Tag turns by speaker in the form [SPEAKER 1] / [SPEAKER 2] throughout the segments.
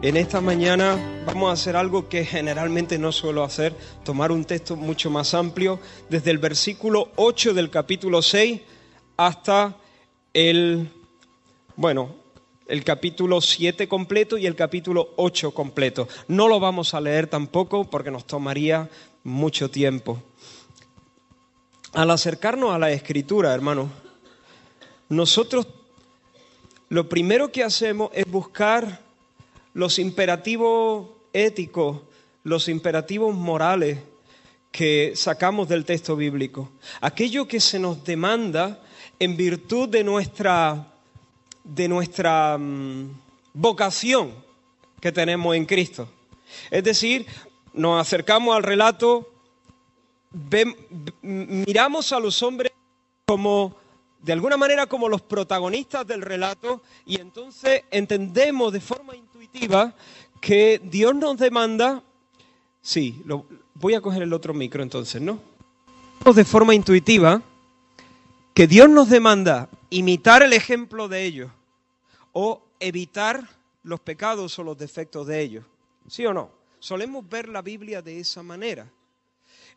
[SPEAKER 1] En esta mañana vamos a hacer algo que generalmente no suelo hacer, tomar un texto mucho más amplio, desde el versículo 8 del capítulo 6 hasta el capítulo 7 completo y el capítulo 8 completo. No lo vamos a leer tampoco porque nos tomaría mucho tiempo. Al acercarnos a la Escritura, hermanos, nosotros lo primero que hacemos es buscar los imperativos éticos, los imperativos morales que sacamos del texto bíblico. Aquello que se nos demanda en virtud de nuestra vocación que tenemos en Cristo. Es decir, nos acercamos al relato, miramos a los hombres como, de alguna manera, como los protagonistas del relato, y entonces entendemos de forma intuitiva que Dios nos demanda. Voy a coger el otro micro entonces, ¿no? De forma intuitiva que Dios nos demanda imitar el ejemplo de ellos o evitar los pecados o los defectos de ellos. ¿Sí o no? Solemos ver la Biblia de esa manera.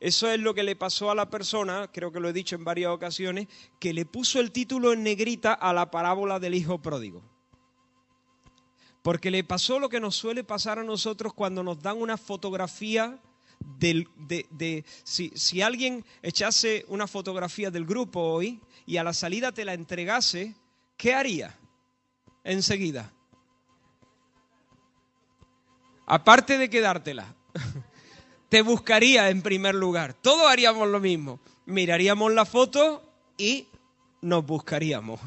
[SPEAKER 1] Eso es lo que le pasó a la persona, creo que lo he dicho en varias ocasiones, que le puso el título en negrita a la parábola del hijo pródigo. Porque le pasó lo que nos suele pasar a nosotros cuando nos dan una fotografía si alguien echase una fotografía del grupo hoy y a la salida te la entregase, ¿qué haría enseguida? Aparte de quedártela, te buscaría en primer lugar. Todos haríamos lo mismo. Miraríamos la foto y nos buscaríamos.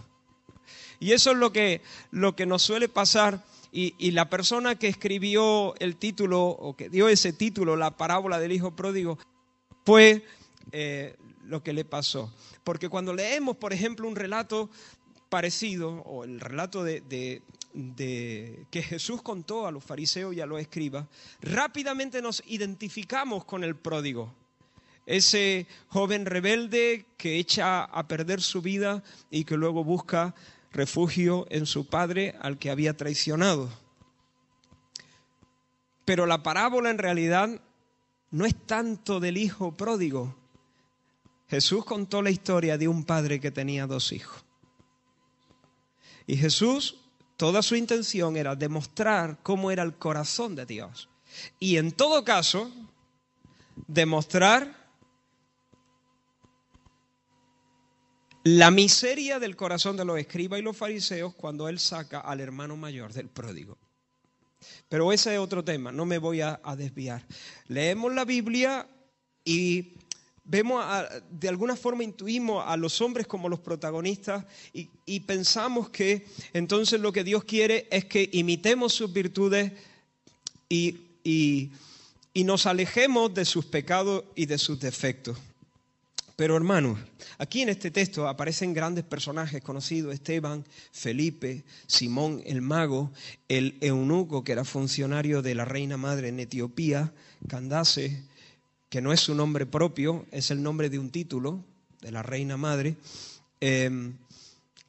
[SPEAKER 1] Y eso es lo que nos suele pasar. Y la persona que escribió el título, o que dio ese título, la parábola del hijo pródigo, fue lo que le pasó. Porque cuando leemos, por ejemplo, un relato parecido, o el relato de que Jesús contó a los fariseos y a los escribas, rápidamente nos identificamos con el pródigo. Ese joven rebelde que echa a perder su vida y que luego busca refugio en su padre al que había traicionado. Pero la parábola en realidad no es tanto del hijo pródigo. Jesús contó la historia de un padre que tenía dos hijos. Y Jesús, toda su intención era demostrar cómo era el corazón de Dios. Y en todo caso, demostrar la miseria del corazón de los escribas y los fariseos cuando él saca al hermano mayor del pródigo. Pero ese es otro tema, no me voy a desviar. Leemos la Biblia y vemos, de alguna forma intuimos a los hombres como los protagonistas y pensamos que entonces lo que Dios quiere es que imitemos sus virtudes y nos alejemos de sus pecados y de sus defectos. Pero hermanos, aquí en este texto aparecen grandes personajes conocidos: Esteban, Felipe, Simón el mago, el eunuco que era funcionario de la reina madre en Etiopía, Candace, que no es su nombre propio, es el nombre de un título de la reina madre.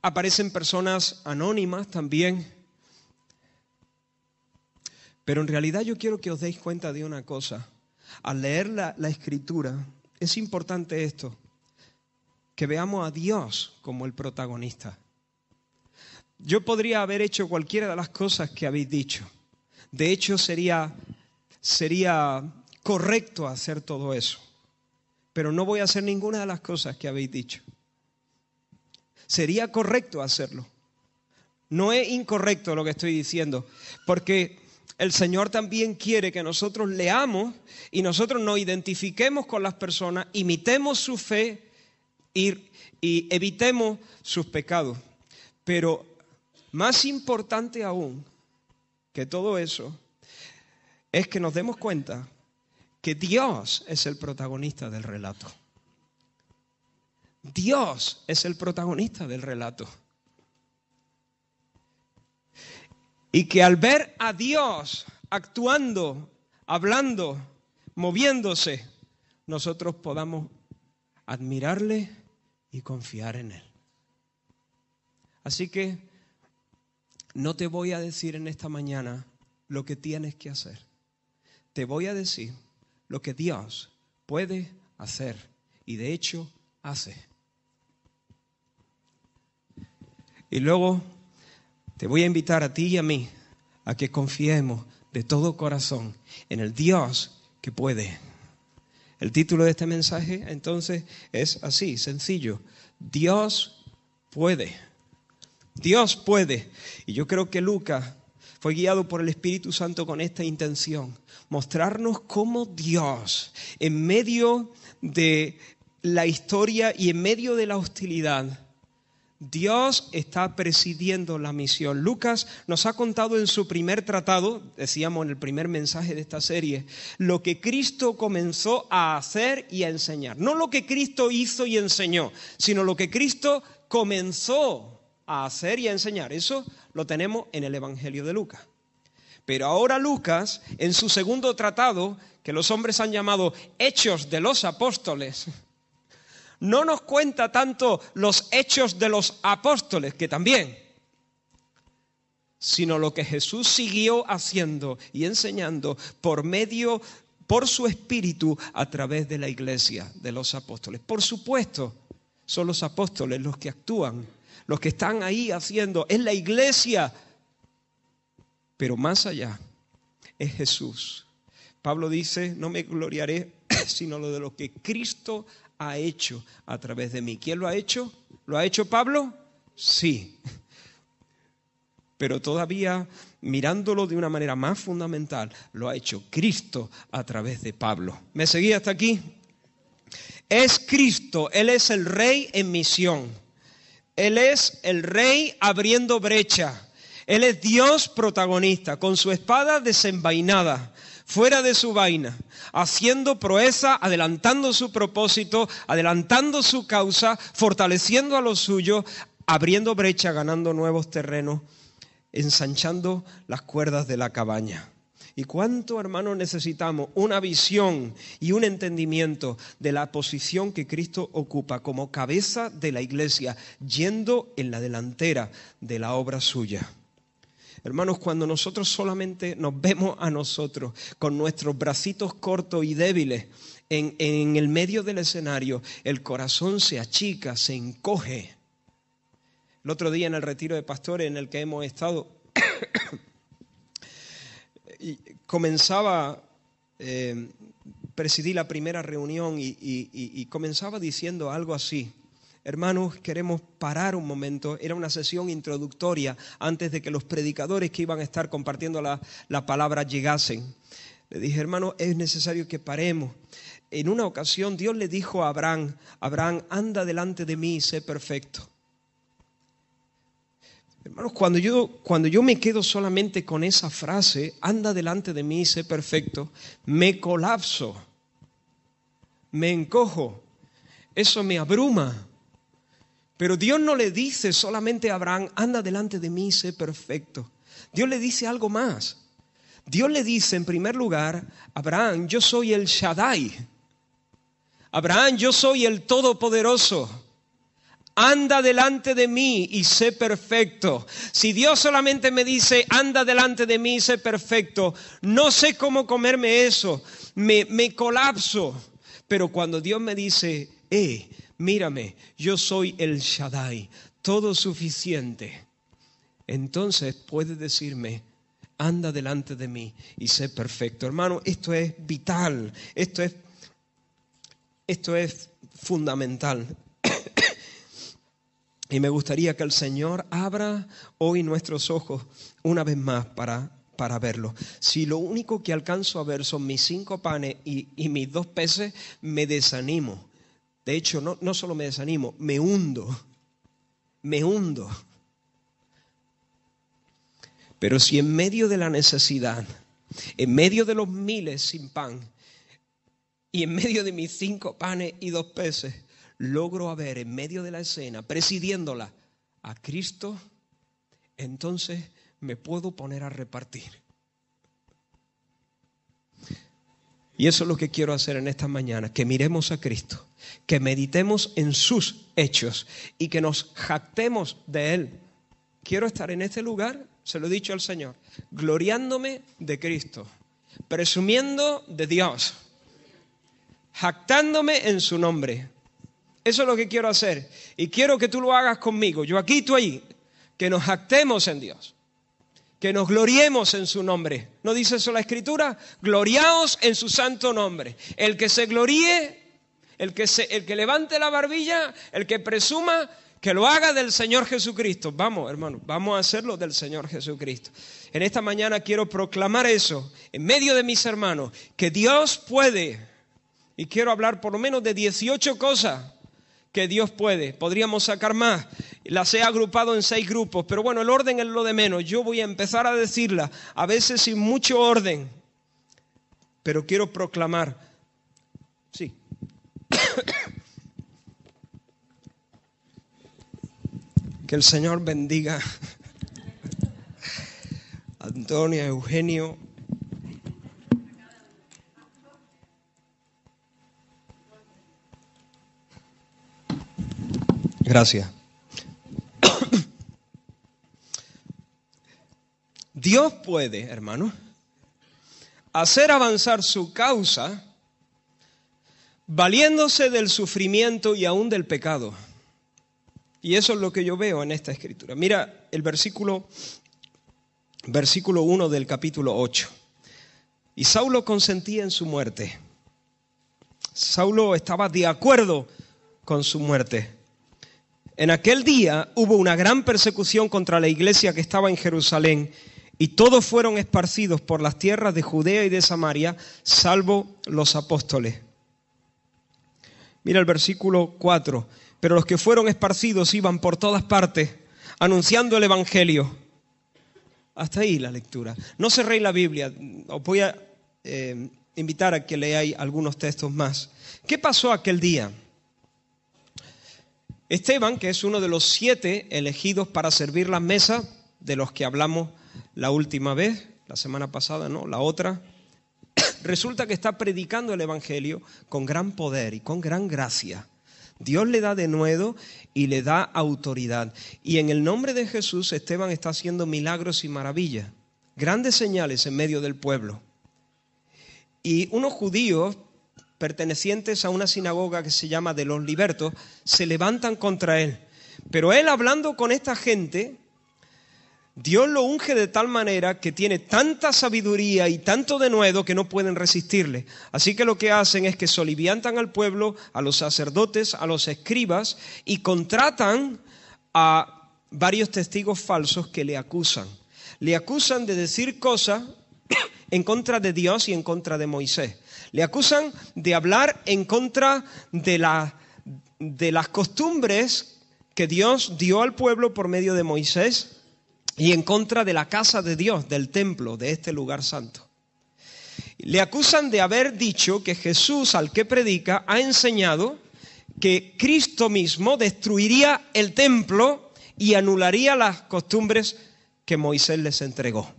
[SPEAKER 1] Aparecen personas anónimas también. Pero en realidad yo quiero que os deis cuenta de una cosa. Al leer la Escritura, es importante esto, que veamos a Dios como el protagonista. Yo podría haber hecho cualquiera de las cosas que habéis dicho. De hecho, sería correcto hacer todo eso. Pero no voy a hacer ninguna de las cosas que habéis dicho. Sería correcto hacerlo. No es incorrecto lo que estoy diciendo, porque el Señor también quiere que nosotros leamos y nosotros nos identifiquemos con las personas, imitemos su fe y evitemos sus pecados. Pero más importante aún que todo eso es que nos demos cuenta que Dios es el protagonista del relato. Dios es el protagonista del relato. Y que al ver a Dios actuando, hablando, moviéndose, nosotros podamos admirarle y confiar en Él. Así que no te voy a decir en esta mañana lo que tienes que hacer. Te voy a decir lo que Dios puede hacer y de hecho hace. Y luego te voy a invitar a ti y a mí a que confiemos de todo corazón en el Dios que puede. El título de este mensaje entonces es así, sencillo. Dios puede. Dios puede. Y yo creo que Lucas fue guiado por el Espíritu Santo con esta intención. Mostrarnos cómo Dios, en medio de la historia y en medio de la hostilidad, Dios está presidiendo la misión. Lucas nos ha contado en su primer tratado, decíamos en el primer mensaje de esta serie, lo que Cristo comenzó a hacer y a enseñar. No lo que Cristo hizo y enseñó, sino lo que Cristo comenzó a hacer y a enseñar. Eso lo tenemos en el Evangelio de Lucas. Pero ahora Lucas, en su segundo tratado, que los hombres han llamado Hechos de los Apóstoles, no nos cuenta tanto los hechos de los apóstoles, que también, sino lo que Jesús siguió haciendo y enseñando por su Espíritu a través de la iglesia de los apóstoles. Por supuesto, son los apóstoles los que actúan, los que están ahí haciendo, es la iglesia. Pero más allá, es Jesús. Pablo dice, no me gloriaré, sino lo de lo que Cristo ha hecho a través de mí. ¿Quién lo ha hecho? ¿Lo ha hecho Pablo? Sí. Pero todavía, mirándolo de una manera más fundamental, lo ha hecho Cristo a través de Pablo. ¿Me seguí hasta aquí? Es Cristo, Él es el Rey en misión. Él es el Rey abriendo brecha. Él es Dios protagonista, con su espada desenvainada, fuera de su vaina, haciendo proeza, adelantando su propósito, adelantando su causa, fortaleciendo a los suyos, abriendo brecha, ganando nuevos terrenos, ensanchando las cuerdas de la cabaña. ¿Y cuánto, hermanos, necesitamos una visión y un entendimiento de la posición que Cristo ocupa como cabeza de la iglesia, yendo en la delantera de la obra suya? Hermanos, cuando nosotros solamente nos vemos a nosotros con nuestros bracitos cortos y débiles en el medio del escenario, el corazón se achica, se encoge. El otro día en el retiro de pastores en el que hemos estado, presidí la primera reunión y comenzaba diciendo algo así. Hermanos, queremos parar un momento. Era una sesión introductoria antes de que los predicadores que iban a estar compartiendo la palabra llegasen. Le dije, hermanos, es necesario que paremos. En una ocasión Dios le dijo a Abraham, anda delante de mí y sé perfecto. Hermanos, cuando yo me quedo solamente con esa frase, anda delante de mí y sé perfecto, me colapso, me encojo, eso me abruma. Pero Dios no le dice solamente a Abraham, anda delante de mí y sé perfecto. Dios le dice algo más. Dios le dice en primer lugar, Abraham, yo soy el Shaddai. Abraham, yo soy el Todopoderoso. Anda delante de mí y sé perfecto. Si Dios solamente me dice, anda delante de mí y sé perfecto, no sé cómo comerme eso, me colapso. Pero cuando Dios me dice, mírame, yo soy el Shaddai, todo suficiente, entonces puede decirme, anda delante de mí y sé perfecto. Hermano, esto es vital, esto es fundamental. Y me gustaría que el Señor abra hoy nuestros ojos una vez más para verlo. Si lo único que alcanzo a ver son mis 5 panes y mis 2 peces, me desanimo. De hecho, no solo me desanimo, me hundo. Pero si en medio de la necesidad, en medio de los miles sin pan, y en medio de mis 5 panes y 2 peces, logro ver en medio de la escena, presidiéndola, a Cristo, entonces me puedo poner a repartir. Y eso es lo que quiero hacer en esta mañana, que miremos a Cristo, que meditemos en sus hechos y que nos jactemos de Él. Quiero estar en este lugar se lo he dicho al Señor, gloriándome de Cristo, presumiendo de Dios, jactándome en su nombre. Eso es lo que quiero hacer y quiero que tú lo hagas conmigo, yo aquí, tú ahí, que nos jactemos en Dios, que nos gloriemos en su nombre. ¿No dice eso la Escritura? Gloriaos en su santo nombre. El que se gloríe, el que levante la barbilla, el que presuma, que lo haga del Señor Jesucristo. Vamos, hermanos, vamos a hacerlo del Señor Jesucristo. En esta mañana quiero proclamar eso en medio de mis hermanos, que Dios puede, y quiero hablar por lo menos de 18 cosas que Dios puede. Podríamos sacar más, las he agrupado en 6 grupos, pero bueno, el orden es lo de menos. Yo voy a empezar a decirlas, a veces sin mucho orden, pero quiero proclamar, sí. Que el Señor bendiga a Antonio, a Eugenio. Gracias. Dios puede, hermano, hacer avanzar su causa valiéndose del sufrimiento y aún del pecado. Y eso es lo que yo veo en esta escritura. Mira el versículo 1 del capítulo 8. Y Saulo consentía en su muerte. Saulo estaba de acuerdo con su muerte. En aquel día hubo una gran persecución contra la iglesia que estaba en Jerusalén y todos fueron esparcidos por las tierras de Judea y de Samaria, salvo los apóstoles. Mira el versículo 4. Pero los que fueron esparcidos iban por todas partes anunciando el evangelio. Hasta ahí la lectura. No cerréis la Biblia. Os voy a invitar a que leáis algunos textos más. ¿Qué pasó aquel día? Esteban, que es uno de los 7 elegidos para servir las mesas, de los que hablamos la última vez, la semana pasada, no, la otra, resulta que está predicando el evangelio con gran poder y con gran gracia. Dios le da denuedo y le da autoridad. Y en el nombre de Jesús, Esteban está haciendo milagros y maravillas, grandes señales en medio del pueblo. Y unos judíos pertenecientes a una sinagoga que se llama de los libertos, se levantan contra él. Pero él, hablando con esta gente, Dios lo unge de tal manera que tiene tanta sabiduría y tanto denuedo que no pueden resistirle. Así que lo que hacen es que soliviantan al pueblo, a los sacerdotes, a los escribas y contratan a varios testigos falsos que le acusan. Le acusan de decir cosas en contra de Dios y en contra de Moisés. Le acusan de hablar en contra de las costumbres que Dios dio al pueblo por medio de Moisés y en contra de la casa de Dios, del templo, de este lugar santo. Le acusan de haber dicho que Jesús, al que predica, ha enseñado que Cristo mismo destruiría el templo y anularía las costumbres que Moisés les entregó.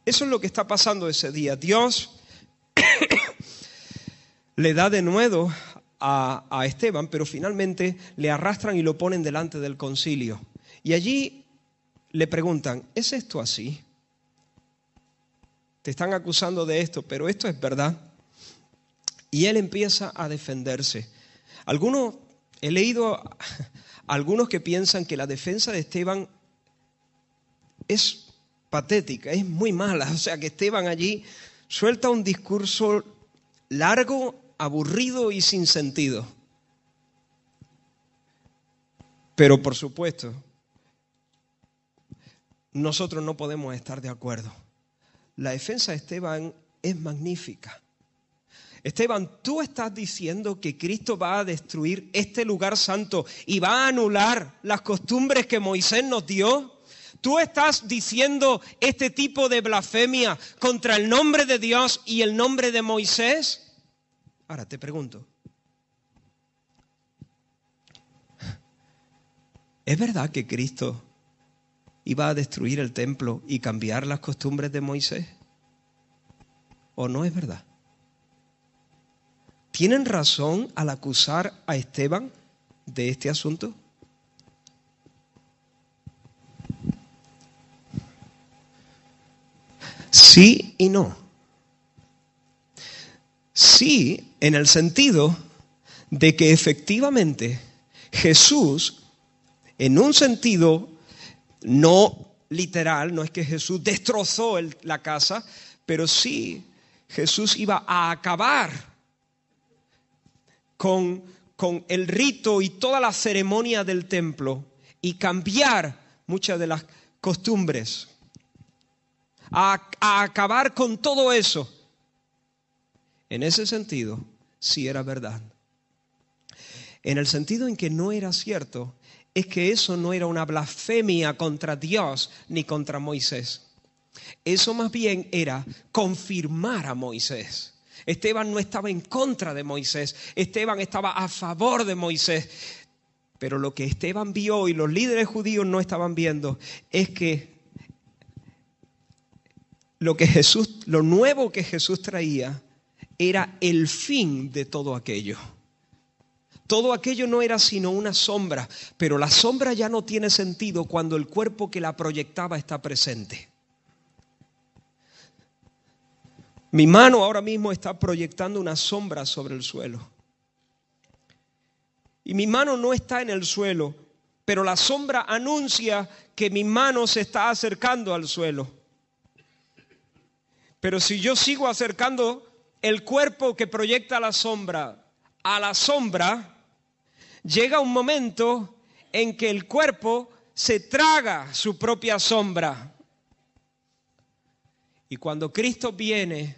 [SPEAKER 1] Eso es lo que está pasando ese día. Dios le da denuedo a Esteban, pero finalmente le arrastran y lo ponen delante del concilio. Y allí le preguntan, ¿es esto así? Te están acusando de esto, pero esto es verdad. Y él empieza a defenderse. He leído a algunos que piensan que la defensa de Esteban es patética, es muy mala. O sea, que Esteban allí suelta un discurso largo, aburrido y sin sentido. Pero por supuesto, nosotros no podemos estar de acuerdo. La defensa de Esteban es magnífica. Esteban, tú estás diciendo que Cristo va a destruir este lugar santo y va a anular las costumbres que Moisés nos dio. Tú estás diciendo este tipo de blasfemia contra el nombre de Dios y el nombre de Moisés. Ahora te pregunto, ¿es verdad que Cristo iba a destruir el templo y cambiar las costumbres de Moisés? ¿O no es verdad? ¿Tienen razón al acusar a Esteban de este asunto? Sí y no. Sí, en el sentido de que efectivamente Jesús, en un sentido no literal, no es que Jesús destrozó la casa, pero sí Jesús iba a acabar con el rito y toda la ceremonia del templo y cambiar muchas de las costumbres, a acabar con todo eso. En ese sentido, sí era verdad. En el sentido en que no era cierto, es que eso no era una blasfemia contra Dios ni contra Moisés. Eso más bien era confirmar a Moisés. Esteban no estaba en contra de Moisés, Esteban estaba a favor de Moisés. Pero lo que Esteban vio y los líderes judíos no estaban viendo es que lo nuevo que Jesús traía era el fin de todo aquello. Todo aquello no era sino una sombra, pero la sombra ya no tiene sentido cuando el cuerpo que la proyectaba está presente. Mi mano ahora mismo está proyectando una sombra sobre el suelo. Y mi mano no está en el suelo, pero la sombra anuncia que mi mano se está acercando al suelo. Pero si yo sigo acercando el cuerpo que proyecta la sombra a la sombra, llega un momento en que el cuerpo se traga su propia sombra. Y cuando Cristo viene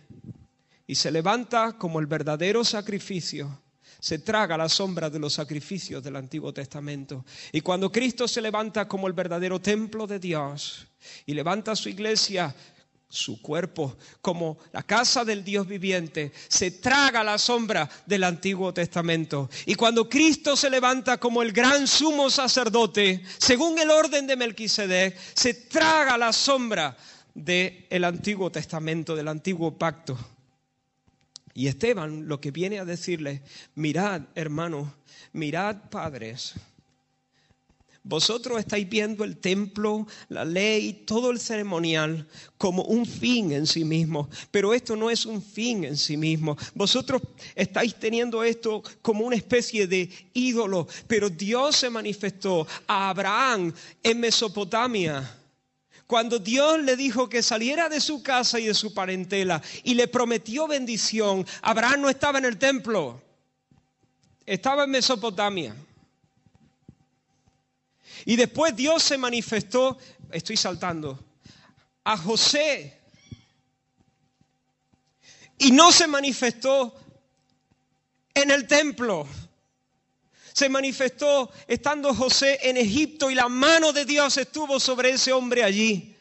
[SPEAKER 1] y se levanta como el verdadero sacrificio, se traga la sombra de los sacrificios del Antiguo Testamento. Y cuando Cristo se levanta como el verdadero templo de Dios y levanta su iglesia, su cuerpo, como la casa del Dios viviente, se traga la sombra del Antiguo Testamento. Y cuando Cristo se levanta como el gran sumo sacerdote, según el orden de Melquisedec, se traga la sombra del Antiguo Testamento, del Antiguo Pacto. Y Esteban lo que viene a decirles: mirad, hermanos, mirad, padres, vosotros estáis viendo el templo, la ley, todo el ceremonial como un fin en sí mismo, pero esto no es un fin en sí mismo. Vosotros estáis teniendo esto como una especie de ídolo, pero Dios se manifestó a Abraham en Mesopotamia. Cuando Dios le dijo que saliera de su casa y de su parentela y le prometió bendición, Abraham no estaba en el templo, estaba en Mesopotamia. Y después Dios se manifestó, estoy saltando, a José. Y no se manifestó en el templo. Se manifestó estando José en Egipto y la mano de Dios estuvo sobre ese hombre allí.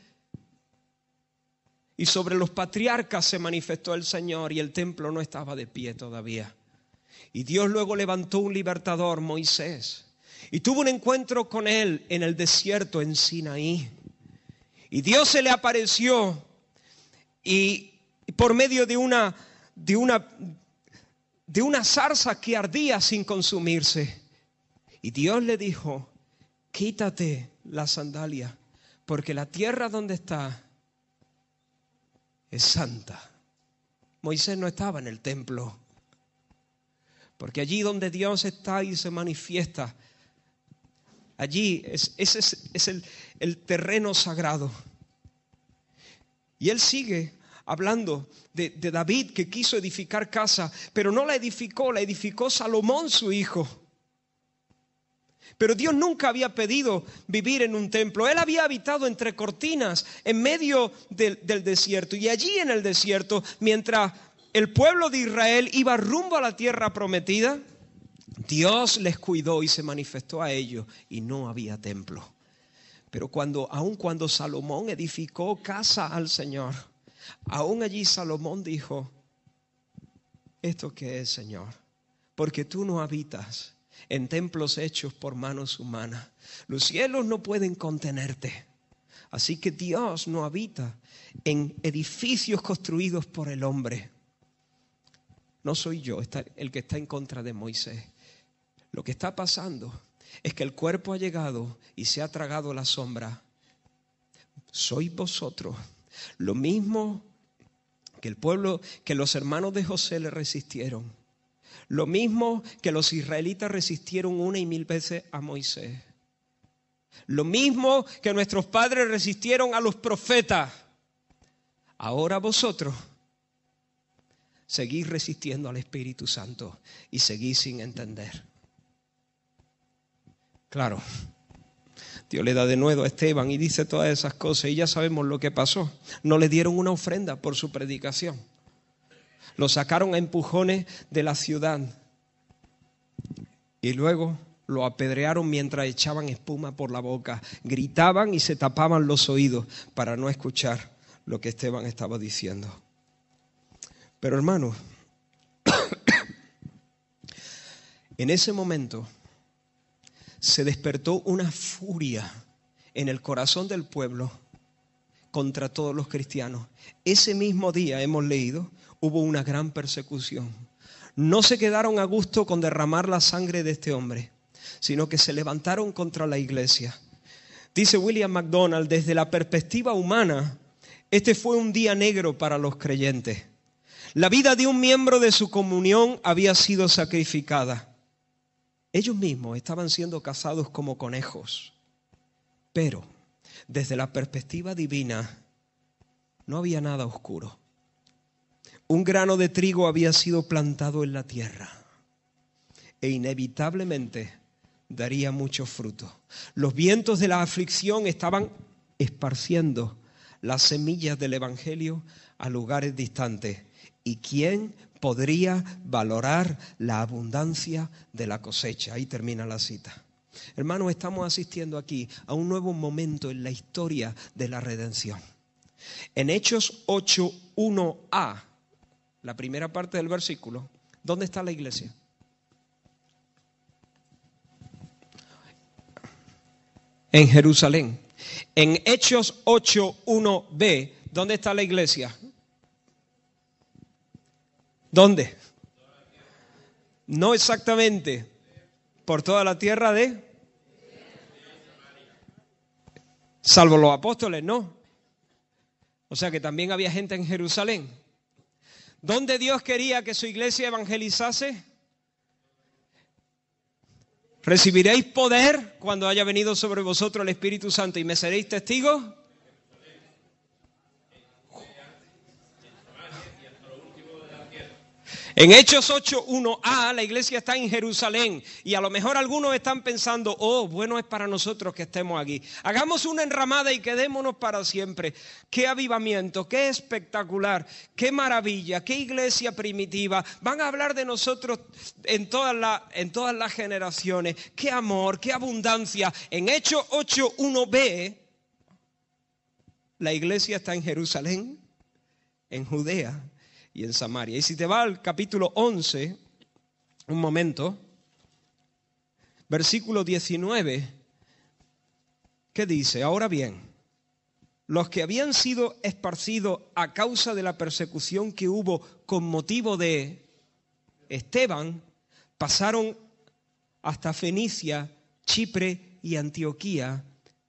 [SPEAKER 1] Y sobre los patriarcas se manifestó el Señor y el templo no estaba de pie todavía. Y Dios luego levantó un libertador, Moisés. Y tuvo un encuentro con él en el desierto en Sinaí. Y Dios se le apareció y por medio de una zarza que ardía sin consumirse. Y Dios le dijo: quítate la sandalia, porque la tierra donde está es santa. Moisés no estaba en el templo, porque allí donde Dios está y se manifiesta, allí ese es el terreno sagrado. Y él sigue hablando de David, que quiso edificar casa, pero no la edificó Salomón su hijo. Pero Dios nunca había pedido vivir en un templo. Él había habitado entre cortinas en medio del desierto. Y allí en el desierto, mientras el pueblo de Israel iba rumbo a la tierra prometida, Dios les cuidó y se manifestó a ellos y no había templo. Pero aun cuando Salomón edificó casa al Señor, aún allí Salomón dijo: ¿esto qué es, Señor? Porque tú no habitas en templos hechos por manos humanas. Los cielos no pueden contenerte. Así que Dios no habita en edificios construidos por el hombre. No soy yo el que está en contra de Moisés. Lo que está pasando es que el cuerpo ha llegado y se ha tragado la sombra. Sois vosotros, lo mismo que los hermanos de José le resistieron. Lo mismo que los israelitas resistieron 1 y 1000 veces a Moisés. Lo mismo que nuestros padres resistieron a los profetas. Ahora vosotros seguís resistiendo al Espíritu Santo y seguís sin entender. Claro, Dios le da de nuevo a Esteban y dice todas esas cosas y ya sabemos lo que pasó. No le dieron una ofrenda por su predicación. Lo sacaron a empujones de la ciudad y luego lo apedrearon mientras echaban espuma por la boca. Gritaban y se tapaban los oídos para no escuchar lo que Esteban estaba diciendo. Pero hermanos, en ese momento se despertó una furia en el corazón del pueblo contra todos los cristianos. Ese mismo día, hemos leído, hubo una gran persecución. No se quedaron a gusto con derramar la sangre de este hombre, sino que se levantaron contra la iglesia. Dice William MacDonald, desde la perspectiva humana, este fue un día negro para los creyentes. La vida de un miembro de su comunión había sido sacrificada. Ellos mismos estaban siendo cazados como conejos. Pero, desde la perspectiva divina, no había nada oscuro. Un grano de trigo había sido plantado en la tierra e inevitablemente daría mucho fruto. Los vientos de la aflicción estaban esparciendo las semillas del evangelio a lugares distantes. ¿Y quién podría valorar la abundancia de la cosecha? Ahí termina la cita. Hermanos, estamos asistiendo aquí a un nuevo momento en la historia de la redención. En Hechos 8:1a, la primera parte del versículo, ¿dónde está la iglesia? En Jerusalén. En Hechos 8:1b, ¿dónde está la iglesia? ¿Dónde? No exactamente. Por toda la tierra de... Salvo los apóstoles, ¿no? O sea que también había gente en Jerusalén. ¿Dónde Dios quería que su iglesia evangelizase? Recibiréis poder cuando haya venido sobre vosotros el Espíritu Santo y me seréis testigos. En Hechos 8:1a la iglesia está en Jerusalén y a lo mejor algunos están pensando, oh, bueno es para nosotros que estemos aquí. Hagamos una enramada y quedémonos para siempre. Qué avivamiento, qué espectacular, qué maravilla, qué iglesia primitiva. Van a hablar de nosotros en todas las generaciones. Qué amor, qué abundancia. En Hechos 8:1b la iglesia está en Jerusalén, en Judea y en Samaria. Y si te va al capítulo 11, un momento, versículo 19, ¿qué dice? Ahora bien, los que habían sido esparcidos a causa de la persecución que hubo con motivo de Esteban, pasaron hasta Fenicia, Chipre y Antioquía,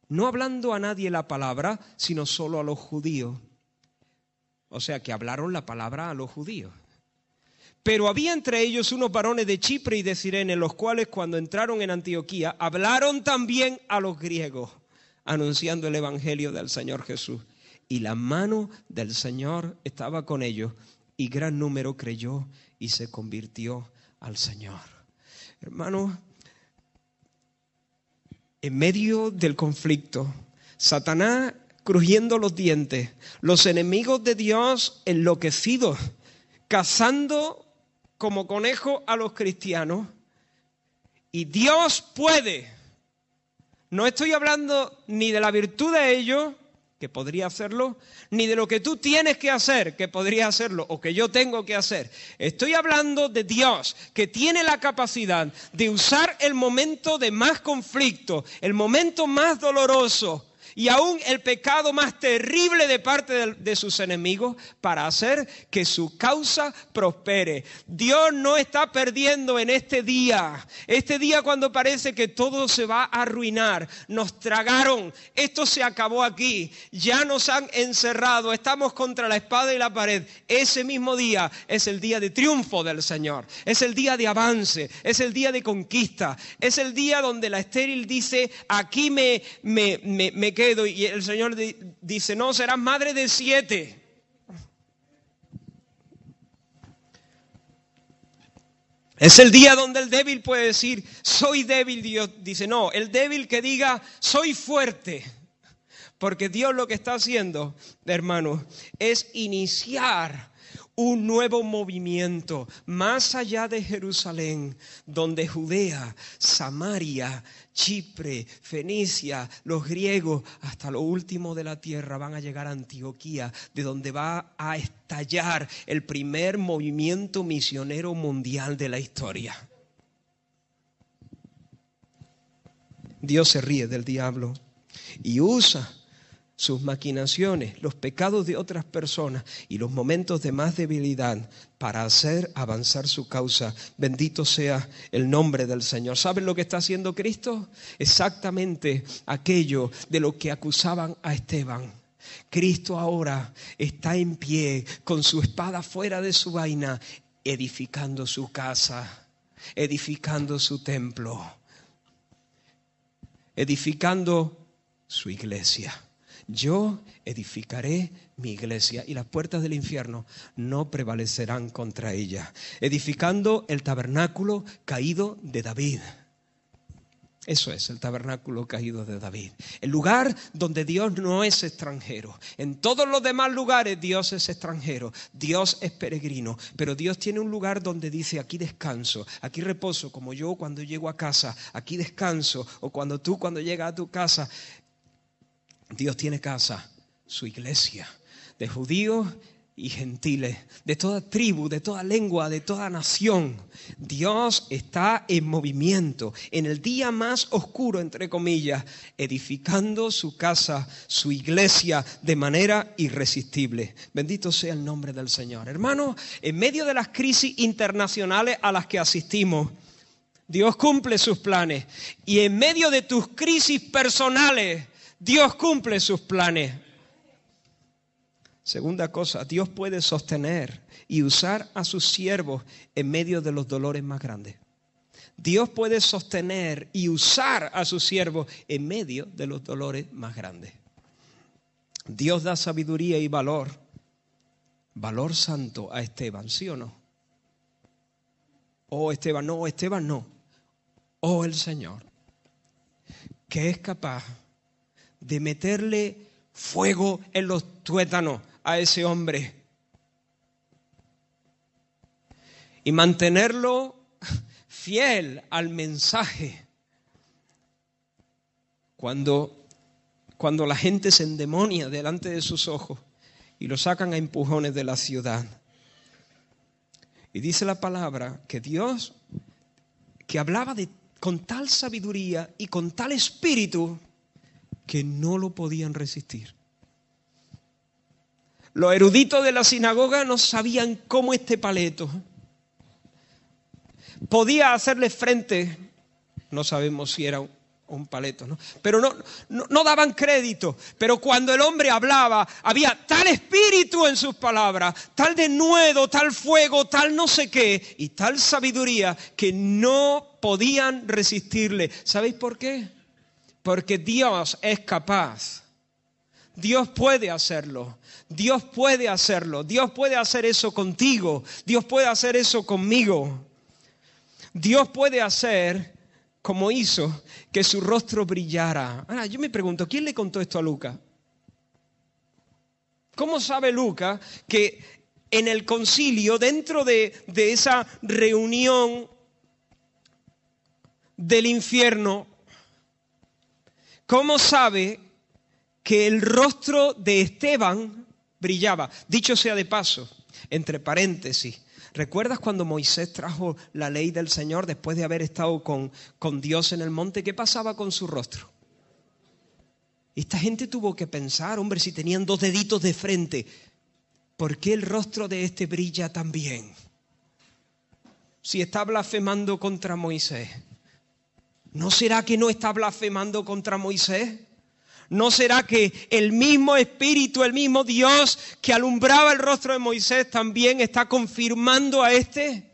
[SPEAKER 1] no hablando a nadie la palabra, sino solo a los judíos. O sea, que hablaron la palabra a los judíos. Pero había entre ellos unos varones de Chipre y de Cirene, los cuales cuando entraron en Antioquía, hablaron también a los griegos, anunciando el evangelio del Señor Jesús. Y la mano del Señor estaba con ellos, y gran número creyó y se convirtió al Señor. Hermanos, en medio del conflicto, Satanás crujiendo los dientes, los enemigos de Dios enloquecidos, cazando como conejos a los cristianos. Y Dios puede. No estoy hablando ni de la virtud de ellos, que podría hacerlo, ni de lo que tú tienes que hacer, que podría hacerlo, o que yo tengo que hacer. Estoy hablando de Dios, que tiene la capacidad de usar el momento de más conflicto, el momento más doloroso, y aún el pecado más terrible de parte de sus enemigos para hacer que su causa prospere. Dios no está perdiendo en este día cuando parece que todo se va a arruinar. Nos tragaron, esto se acabó aquí, ya nos han encerrado, estamos contra la espada y la pared. Ese mismo día es el día de triunfo del Señor, es el día de avance, es el día de conquista, es el día donde la estéril dice, aquí me quedo, y el Señor dice, no, serás madre de 7. Es el día donde el débil puede decir, soy débil. Dios dice, no, el débil que diga, soy fuerte. Porque Dios lo que está haciendo, hermanos, es iniciar un nuevo movimiento más allá de Jerusalén, donde Judea, Samaria, Chipre, Fenicia, los griegos, hasta lo último de la tierra van a llegar a Antioquía, de donde va a estallar el primer movimiento misionero mundial de la historia. Dios se ríe del diablo y usa sus maquinaciones, los pecados de otras personas y los momentos de más debilidad para hacer avanzar su causa. Bendito sea el nombre del Señor. ¿Saben lo que está haciendo Cristo? Exactamente aquello de lo que acusaban a Esteban. Cristo ahora está en pie con su espada fuera de su vaina, edificando su casa, edificando su templo, edificando su iglesia. Yo edificaré mi iglesia y las puertas del infierno no prevalecerán contra ella. Edificando el tabernáculo caído de David. Eso es el tabernáculo caído de David. El lugar donde Dios no es extranjero. En todos los demás lugares Dios es extranjero. Dios es peregrino. Pero Dios tiene un lugar donde dice, aquí descanso, aquí reposo, como yo cuando llego a casa, aquí descanso. O cuando tú cuando llegas a tu casa. Dios tiene casa, su iglesia, de judíos y gentiles, de toda tribu, de toda lengua, de toda nación. Dios está en movimiento, en el día más oscuro, entre comillas, edificando su casa, su iglesia, de manera irresistible. Bendito sea el nombre del Señor. Hermanos, en medio de las crisis internacionales a las que asistimos, Dios cumple sus planes. Y en medio de tus crisis personales, Dios cumple sus planes. Segunda cosa, Dios puede sostener y usar a sus siervos en medio de los dolores más grandes. Dios puede sostener y usar a sus siervos en medio de los dolores más grandes. Dios da sabiduría y valor santo a Esteban, ¿sí o no? Oh, Esteban no. Oh, el Señor, que es capaz de meterle fuego en los tuétanos a ese hombre y mantenerlo fiel al mensaje cuando la gente se endemonia delante de sus ojos y lo sacan a empujones de la ciudad. Y dice la palabra que Dios, que hablaba con tal sabiduría y con tal espíritu, que no lo podían resistir. Los eruditos de la sinagoga no sabían cómo este paleto podía hacerle frente. No sabemos si era un paleto, ¿no? Pero no daban crédito. Pero cuando el hombre hablaba, había tal espíritu en sus palabras, tal denuedo, tal fuego, tal no sé qué, y tal sabiduría que no podían resistirle. ¿Sabéis por qué? Porque Dios es capaz. Dios puede hacerlo. Dios puede hacerlo. Dios puede hacer eso contigo. Dios puede hacer eso conmigo. Dios puede hacer como hizo que su rostro brillara. Ahora, yo me pregunto, ¿quién le contó esto a Lucas? ¿Cómo sabe Lucas que en el concilio, dentro de esa reunión del infierno, cómo sabe que el rostro de Esteban brillaba? Dicho sea de paso, entre paréntesis, ¿recuerdas cuando Moisés trajo la ley del Señor después de haber estado con Dios en el monte? ¿Qué pasaba con su rostro? Esta gente tuvo que pensar, hombre, si tenían 2 deditos de frente, ¿por qué el rostro de este brilla tan bien? Si está blasfemando contra Moisés, ¿no será que no está blasfemando contra Moisés? ¿No será que el mismo Espíritu, el mismo Dios que alumbraba el rostro de Moisés también está confirmando a este?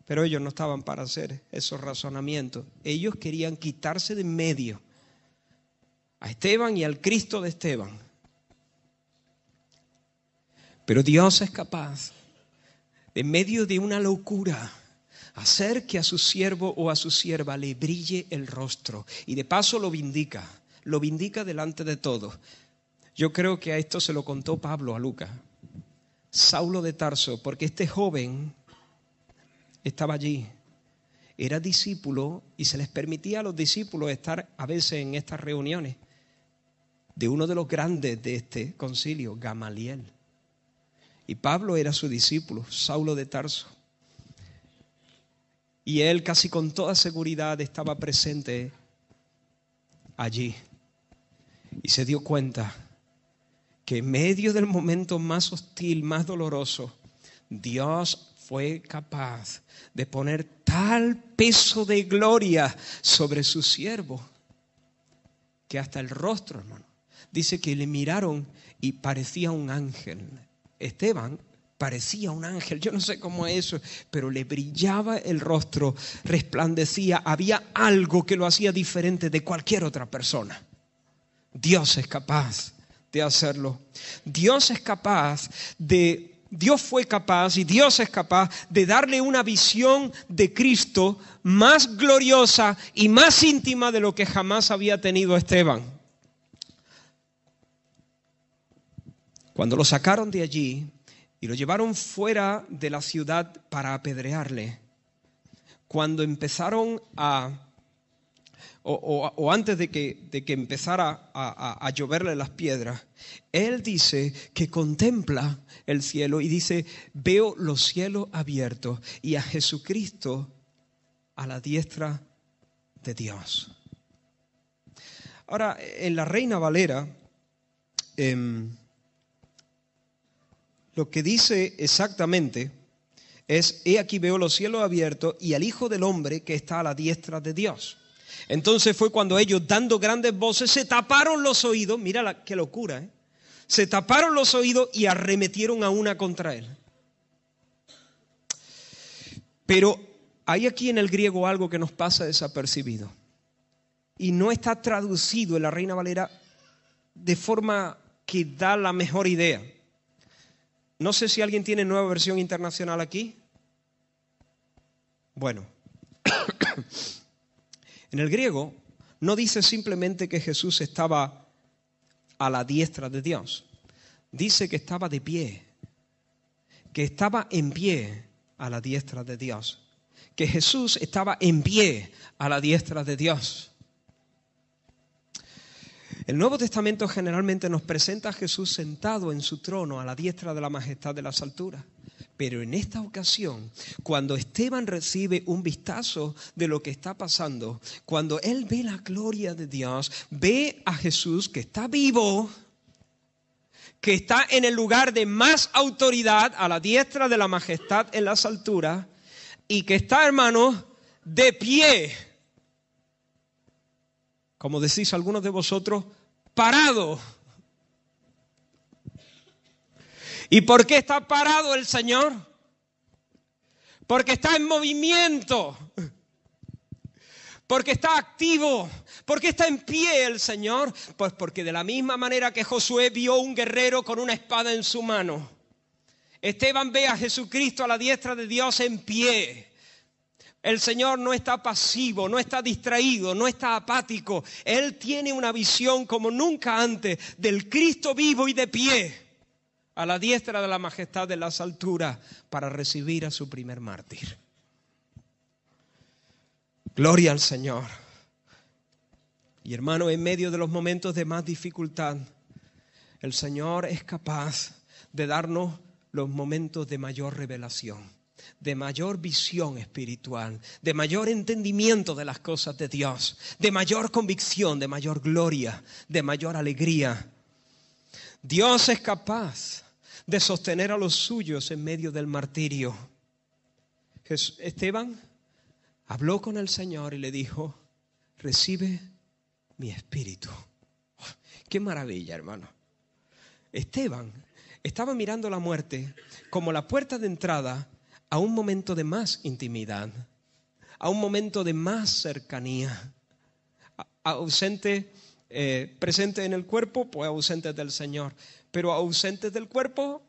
[SPEAKER 1] Pero ellos no estaban para hacer esos razonamientos. Ellos querían quitarse de en medio a Esteban y al Cristo de Esteban. Pero Dios es capaz, en medio de una locura, hacer que a su siervo o a su sierva le brille el rostro. Y de paso lo vindica delante de todos. Yo creo que a esto se lo contó Pablo a Lucas. Saulo de Tarso, porque este joven estaba allí, era discípulo y se les permitía a los discípulos estar a veces en estas reuniones de uno de los grandes de este concilio, Gamaliel. Y Pablo era su discípulo, Saulo de Tarso. Y él casi con toda seguridad estaba presente allí. Y se dio cuenta que en medio del momento más hostil, más doloroso, Dios fue capaz de poner tal peso de gloria sobre su siervo que hasta el rostro, hermano, dice que le miraron y parecía un ángel. Esteban parecía un ángel, yo no sé cómo es eso, pero le brillaba el rostro, resplandecía, había algo que lo hacía diferente de cualquier otra persona. Dios es capaz de hacerlo. Dios fue capaz y Dios es capaz de darle una visión de Cristo más gloriosa y más íntima de lo que jamás había tenido Esteban. Cuando lo sacaron de allí y lo llevaron fuera de la ciudad para apedrearle, cuando empezaron antes de que empezara a lloverle las piedras, él dice que contempla el cielo y dice: veo los cielos abiertos y a Jesucristo a la diestra de Dios. Ahora, en la Reina Valera, lo que dice exactamente es: he aquí veo los cielos abiertos y al Hijo del Hombre que está a la diestra de Dios. Entonces fue cuando ellos, dando grandes voces, se taparon los oídos. Mira qué locura, ¿eh? Se taparon los oídos y arremetieron a una contra él. Pero hay aquí en el griego algo que nos pasa desapercibido. Y no está traducido en la Reina Valera de forma que da la mejor idea. No sé si alguien tiene Nueva Versión Internacional aquí. Bueno. En el griego no dice simplemente que Jesús estaba a la diestra de Dios. Dice que estaba de pie, que estaba en pie a la diestra de Dios, que Jesús estaba en pie a la diestra de Dios. El Nuevo Testamento generalmente nos presenta a Jesús sentado en su trono a la diestra de la majestad de las alturas. Pero en esta ocasión, cuando Esteban recibe un vistazo de lo que está pasando, cuando él ve la gloria de Dios, ve a Jesús que está vivo, que está en el lugar de más autoridad, a la diestra de la majestad en las alturas, y que está, hermanos, de pie. Como decís algunos de vosotros, parado. ¿Y por qué está parado el Señor? Porque está en movimiento, porque está activo. ¿Por qué está en pie el Señor? Pues porque de la misma manera que Josué vio un guerrero con una espada en su mano, Esteban ve a Jesucristo a la diestra de Dios en pie. El Señor no está pasivo, no está distraído, no está apático. Él tiene una visión como nunca antes del Cristo vivo y de pie, a la diestra de la majestad de las alturas, para recibir a su primer mártir. Gloria al Señor. Y hermano, en medio de los momentos de más dificultad, el Señor es capaz de darnos los momentos de mayor revelación. de mayor visión espiritual, de mayor entendimiento de las cosas de Dios, de mayor convicción, de mayor gloria, de mayor alegría. Dios es capaz de sostener a los suyos en medio del martirio. Esteban habló con el Señor y le dijo: recibe mi espíritu. ¡Qué maravilla, hermano! Esteban estaba mirando la muerte como la puerta de entrada a un momento de más intimidad, a un momento de más cercanía. Ausente, presente en el cuerpo, pues ausentes del Señor. Pero ausentes del cuerpo,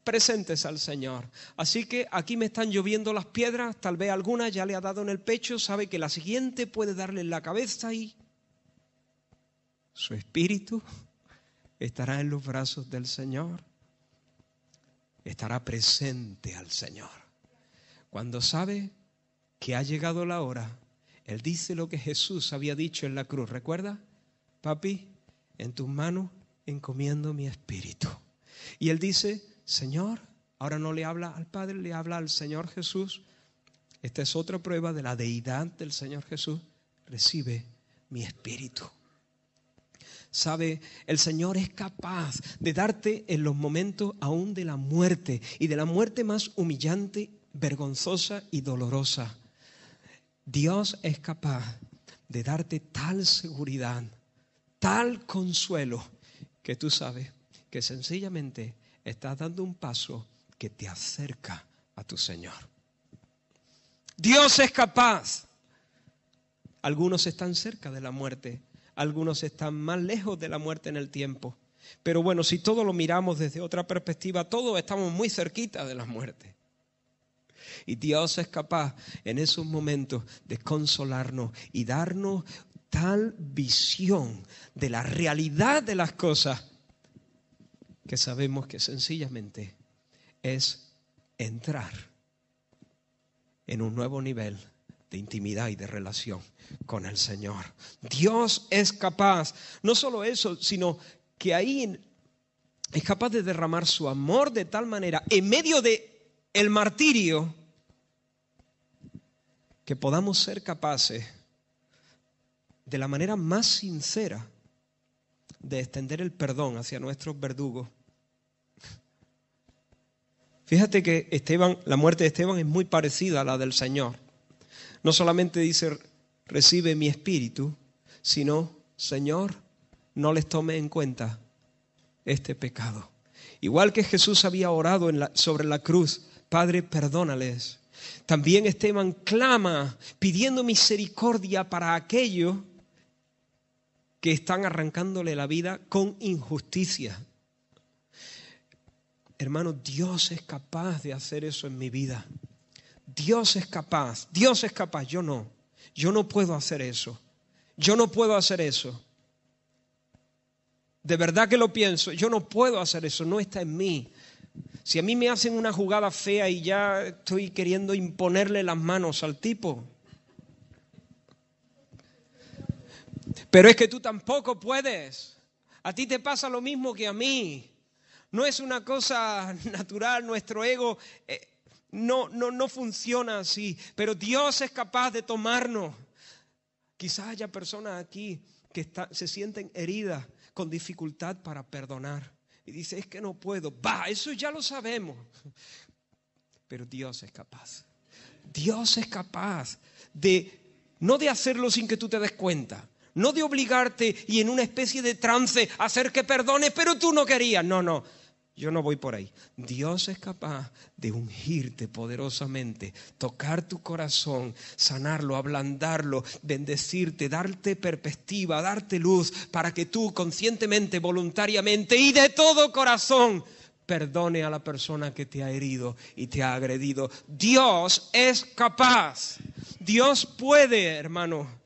[SPEAKER 1] presentes al Señor. Así que aquí me están lloviendo las piedras, tal vez alguna ya le ha dado en el pecho, sabe que la siguiente puede darle en la cabeza y su espíritu estará en los brazos del Señor. Estará presente al Señor. Cuando sabe que ha llegado la hora, Él dice lo que Jesús había dicho en la cruz. ¿Recuerda? Papi, en tus manos encomiendo mi espíritu. Y Él dice: Señor, ahora no le habla al Padre, le habla al Señor Jesús. Esta es otra prueba de la deidad del Señor Jesús. Recibe mi espíritu. Sabe, el Señor es capaz de darte en los momentos aún de la muerte, y de la muerte más humillante, vergonzosa y dolorosa. Dios es capaz de darte tal seguridad, tal consuelo, que tú sabes que sencillamente estás dando un paso que te acerca a tu Señor. Dios es capaz. Algunos están cerca de la muerte, algunos están más lejos de la muerte en el tiempo. Pero bueno, si todo lo miramos desde otra perspectiva, todos estamos muy cerquita de la muerte. Y Dios es capaz en esos momentos de consolarnos y darnos tal visión de la realidad de las cosas que sabemos que sencillamente es entrar en un nuevo nivel de intimidad y de relación con el Señor. Dios es capaz, no solo eso, sino que ahí es capaz de derramar su amor de tal manera en medio de el martirio, que podamos ser capaces de la manera más sincera de extender el perdón hacia nuestros verdugos. Fíjate que la muerte de Esteban es muy parecida a la del Señor. No solamente dice: recibe mi espíritu, sino: Señor, no les tome en cuenta este pecado. Igual que Jesús había orado sobre la cruz: Padre, perdónales. También Esteban clama pidiendo misericordia para aquellos que están arrancándole la vida con injusticia. Hermano, Dios es capaz de hacer eso en mi vida. Dios es capaz, yo no puedo hacer eso. Yo no puedo hacer eso. De verdad que lo pienso, yo no puedo hacer eso, no está en mí. Si a mí me hacen una jugada fea y ya estoy queriendo imponerle las manos al tipo. Pero es que tú tampoco puedes. A ti te pasa lo mismo que a mí. No es una cosa natural, nuestro ego no funciona así. Pero Dios es capaz de tomarnos. Quizás haya personas aquí que se sienten heridas, con dificultad para perdonar. Y dice: es que no puedo. Eso ya lo sabemos. Pero Dios es capaz. Dios es capaz no de hacerlo sin que tú te des cuenta. No de obligarte y en una especie de trance hacer que perdones, pero tú no querías. No, yo no voy por ahí. Dios es capaz de ungirte poderosamente, tocar tu corazón, sanarlo, ablandarlo, bendecirte, darte perspectiva, darte luz, para que tú conscientemente, voluntariamente y de todo corazón perdone a la persona que te ha herido y te ha agredido. Dios es capaz. Dios puede, hermano.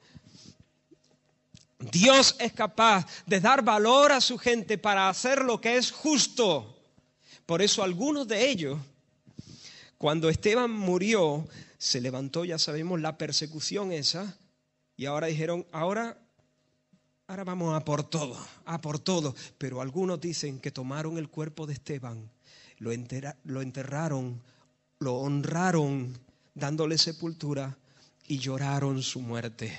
[SPEAKER 1] Dios es capaz de dar valor a su gente para hacer lo que es justo. Por eso algunos de ellos, cuando Esteban murió, se levantó, ya sabemos, la persecución esa, y ahora dijeron: ahora vamos a por todo. Pero algunos dicen que tomaron el cuerpo de Esteban, lo enterraron lo honraron dándole sepultura y lloraron su muerte.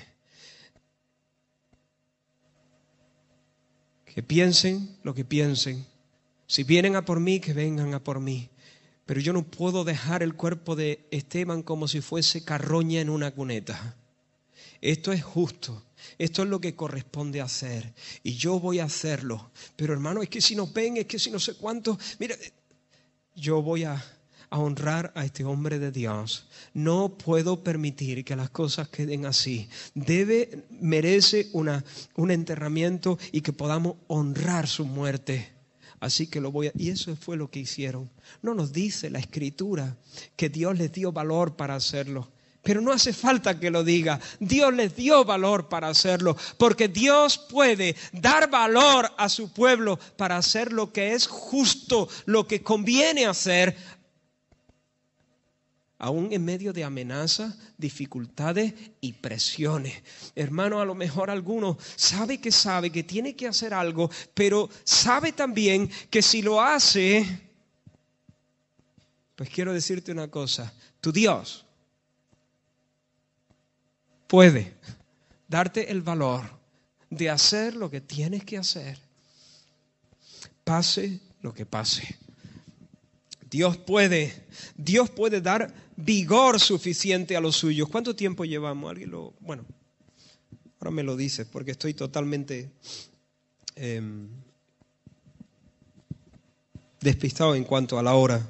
[SPEAKER 1] Que piensen lo que piensen. Si vienen a por mí, que vengan a por mí. Pero yo no puedo dejar el cuerpo de Esteban como si fuese carroña en una cuneta. Esto es justo. Esto es lo que corresponde hacer. Y yo voy a hacerlo. Pero hermano, es que si nos ven, es que si no sé cuánto. Mira, yo voy a honrar a este hombre de Dios. No puedo permitir que las cosas queden así. Merece un enterramiento y que podamos honrar su muerte. Así que y eso fue lo que hicieron. No nos dice la Escritura que Dios les dio valor para hacerlo. Pero no hace falta que lo diga. Dios les dio valor para hacerlo. Porque Dios puede dar valor a su pueblo para hacer lo que es justo, lo que conviene hacer, aún en medio de amenazas, dificultades y presiones. Hermano, a lo mejor alguno sabe que tiene que hacer algo, pero sabe también que si lo hace, pues quiero decirte una cosa, tu Dios puede darte el valor de hacer lo que tienes que hacer, pase lo que pase. Dios puede dar vigor suficiente a los suyos. ¿Cuánto tiempo llevamos? Bueno, ahora me lo dices porque estoy totalmente despistado en cuanto a la hora.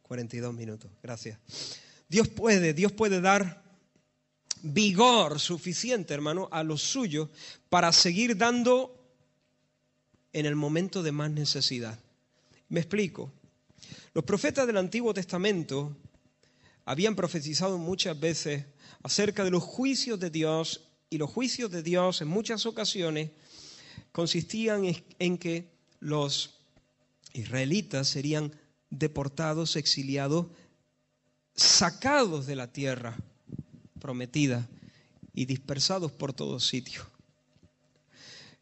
[SPEAKER 1] 42 minutos, gracias. Dios puede dar vigor suficiente, hermano, a los suyos para seguir dando en el momento de más necesidad. Me explico. Los profetas del Antiguo Testamento habían profetizado muchas veces acerca de los juicios de Dios, y los juicios de Dios en muchas ocasiones consistían en que los israelitas serían deportados, exiliados, sacados de la tierra prometida y dispersados por todos sitios.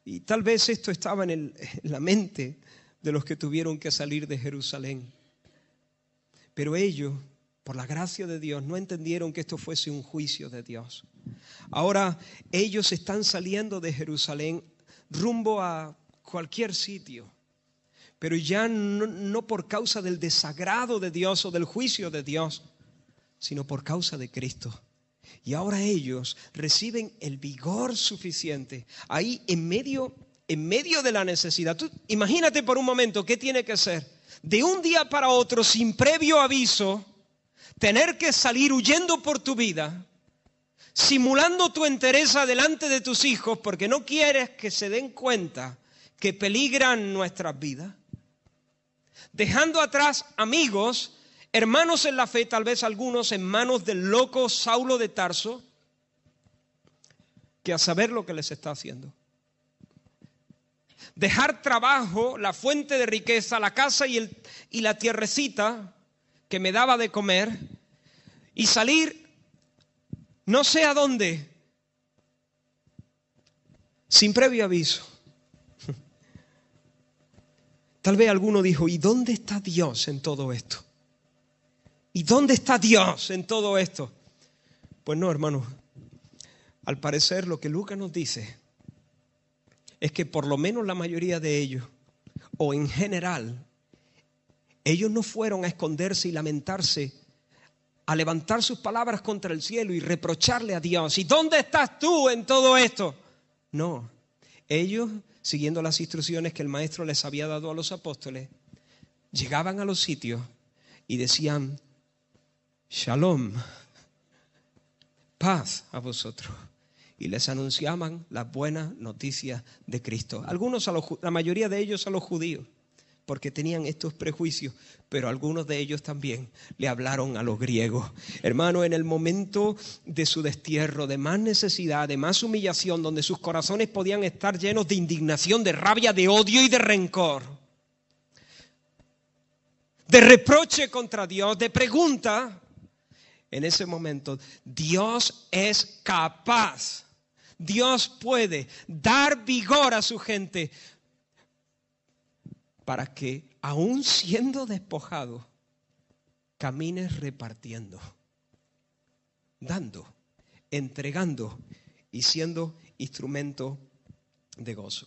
[SPEAKER 1] Y tal vez esto estaba en la mente de los que tuvieron que salir de Jerusalén. Pero ellos, por la gracia de Dios, no entendieron que esto fuese un juicio de Dios. Ahora ellos están saliendo de Jerusalén rumbo a cualquier sitio, pero ya no por causa del desagrado de Dios o del juicio de Dios, sino por causa de Cristo. Y ahora ellos reciben el vigor suficiente ahí en medio de la necesidad. Tú imagínate por un momento qué tiene que ser. De un día para otro, sin previo aviso, tener que salir huyendo por tu vida, simulando tu entereza delante de tus hijos porque no quieres que se den cuenta que peligran nuestras vidas. Dejando atrás amigos, hermanos en la fe, tal vez algunos en manos del loco Saulo de Tarso, que a saber lo que les está haciendo. Dejar trabajo, la fuente de riqueza, la casa y la tierrecita que me daba de comer, y salir no sé a dónde, sin previo aviso. Tal vez alguno dijo, ¿y dónde está Dios en todo esto? ¿Y dónde está Dios en todo esto? Pues no, hermanos. Al parecer lo que Lucas nos dice es que por lo menos la mayoría de ellos, o en general, ellos no fueron a esconderse y lamentarse, a levantar sus palabras contra el cielo y reprocharle a Dios. ¿Y dónde estás tú en todo esto? No, ellos, siguiendo las instrucciones que el maestro les había dado a los apóstoles, llegaban a los sitios y decían, Shalom, paz a vosotros. Y les anunciaban las buenas noticias de Cristo. La mayoría de ellos a los judíos, porque tenían estos prejuicios, pero algunos de ellos también le hablaron a los griegos. Hermano, en el momento de su destierro, de más necesidad, de más humillación, donde sus corazones podían estar llenos de indignación, de rabia, de odio y de rencor, de reproche contra Dios, de pregunta, en ese momento Dios es capaz, Dios puede dar vigor a su gente para que, aún siendo despojado, camines repartiendo, dando, entregando y siendo instrumento de gozo.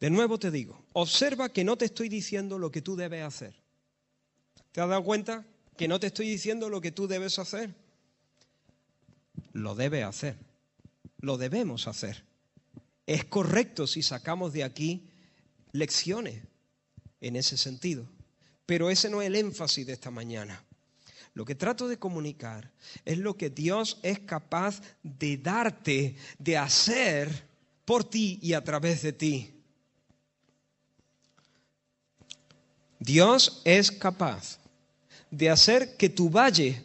[SPEAKER 1] De nuevo te digo, observa que no te estoy diciendo lo que tú debes hacer. ¿Te has dado cuenta que no te estoy diciendo lo que tú debes hacer? Lo debes hacer, lo debemos hacer. Es correcto si sacamos de aquí lecciones en ese sentido, pero ese no es el énfasis de esta mañana. Lo que trato de comunicar es lo que Dios es capaz de darte, de hacer por ti y a través de ti. Dios es capaz de hacer que tu valle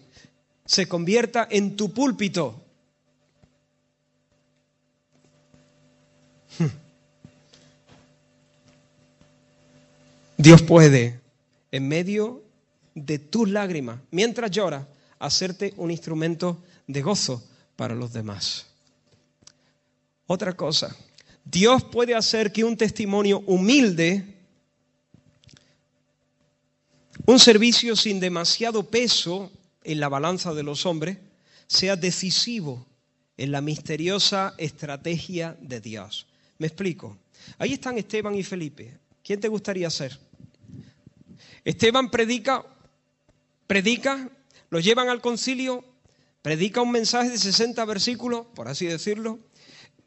[SPEAKER 1] se convierta en tu púlpito. Dios puede, en medio de tus lágrimas, mientras lloras, hacerte un instrumento de gozo para los demás. Otra cosa, Dios puede hacer que un testimonio humilde, un servicio sin demasiado peso en la balanza de los hombres, sea decisivo en la misteriosa estrategia de Dios. Me explico. Ahí están Esteban y Felipe. ¿Quién te gustaría ser? Esteban predica, lo llevan al concilio, predica un mensaje de 60 versículos, por así decirlo,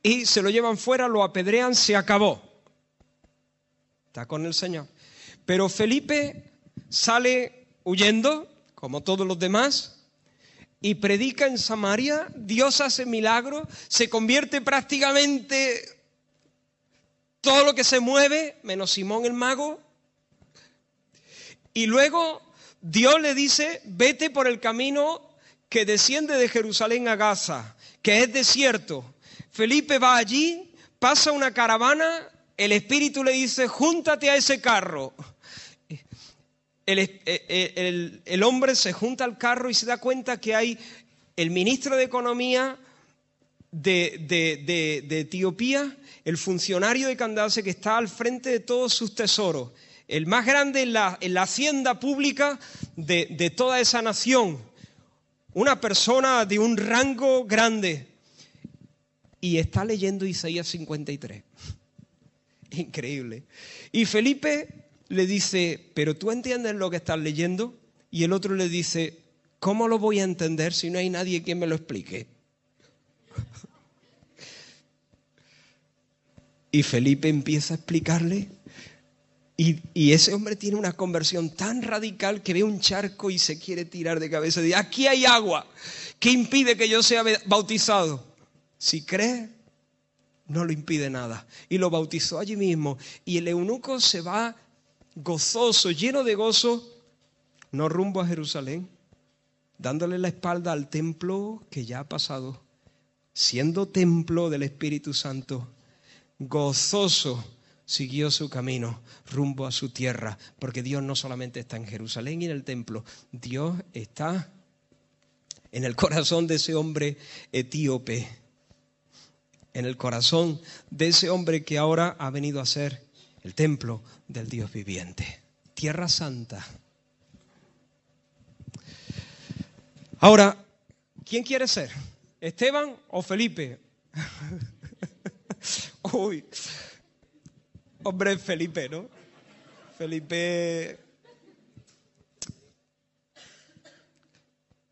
[SPEAKER 1] y se lo llevan fuera, lo apedrean, se acabó. Está con el Señor. Pero Felipe sale huyendo, como todos los demás, y predica en Samaria. Dios hace milagros, se convierte prácticamente todo lo que se mueve, menos Simón el mago. Y luego Dios le dice, vete por el camino que desciende de Jerusalén a Gaza, que es desierto. Felipe va allí, pasa una caravana, el Espíritu le dice, júntate a ese carro. El hombre se junta al carro y se da cuenta que hay el ministro de Economía de Etiopía, el funcionario de Candace que está al frente de todos sus tesoros, el más grande en la hacienda pública de toda esa nación, una persona de un rango grande, y está leyendo Isaías 53. Increíble. Y Felipe le dice, ¿pero tú entiendes lo que estás leyendo? Y el otro le dice, ¿cómo lo voy a entender si no hay nadie que me lo explique? Y Felipe empieza a explicarle, y ese hombre tiene una conversión tan radical que ve un charco y se quiere tirar de cabeza. Dice, aquí hay agua, ¿qué impide que yo sea bautizado? Si crees, no lo impide nada. Y lo bautizó allí mismo. Y el eunuco se va gozoso, lleno de gozo, no rumbo a Jerusalén, dándole la espalda al templo que ya ha pasado, siendo templo del Espíritu Santo, gozoso siguió su camino rumbo a su tierra, porque Dios no solamente está en Jerusalén y en el templo, Dios está en el corazón de ese hombre etíope, en el corazón de ese hombre que ahora ha venido a ser el templo del Dios viviente, tierra santa. Ahora, ¿quién quiere ser? ¿Esteban o Felipe? Uy, hombre, Felipe, ¿no? Felipe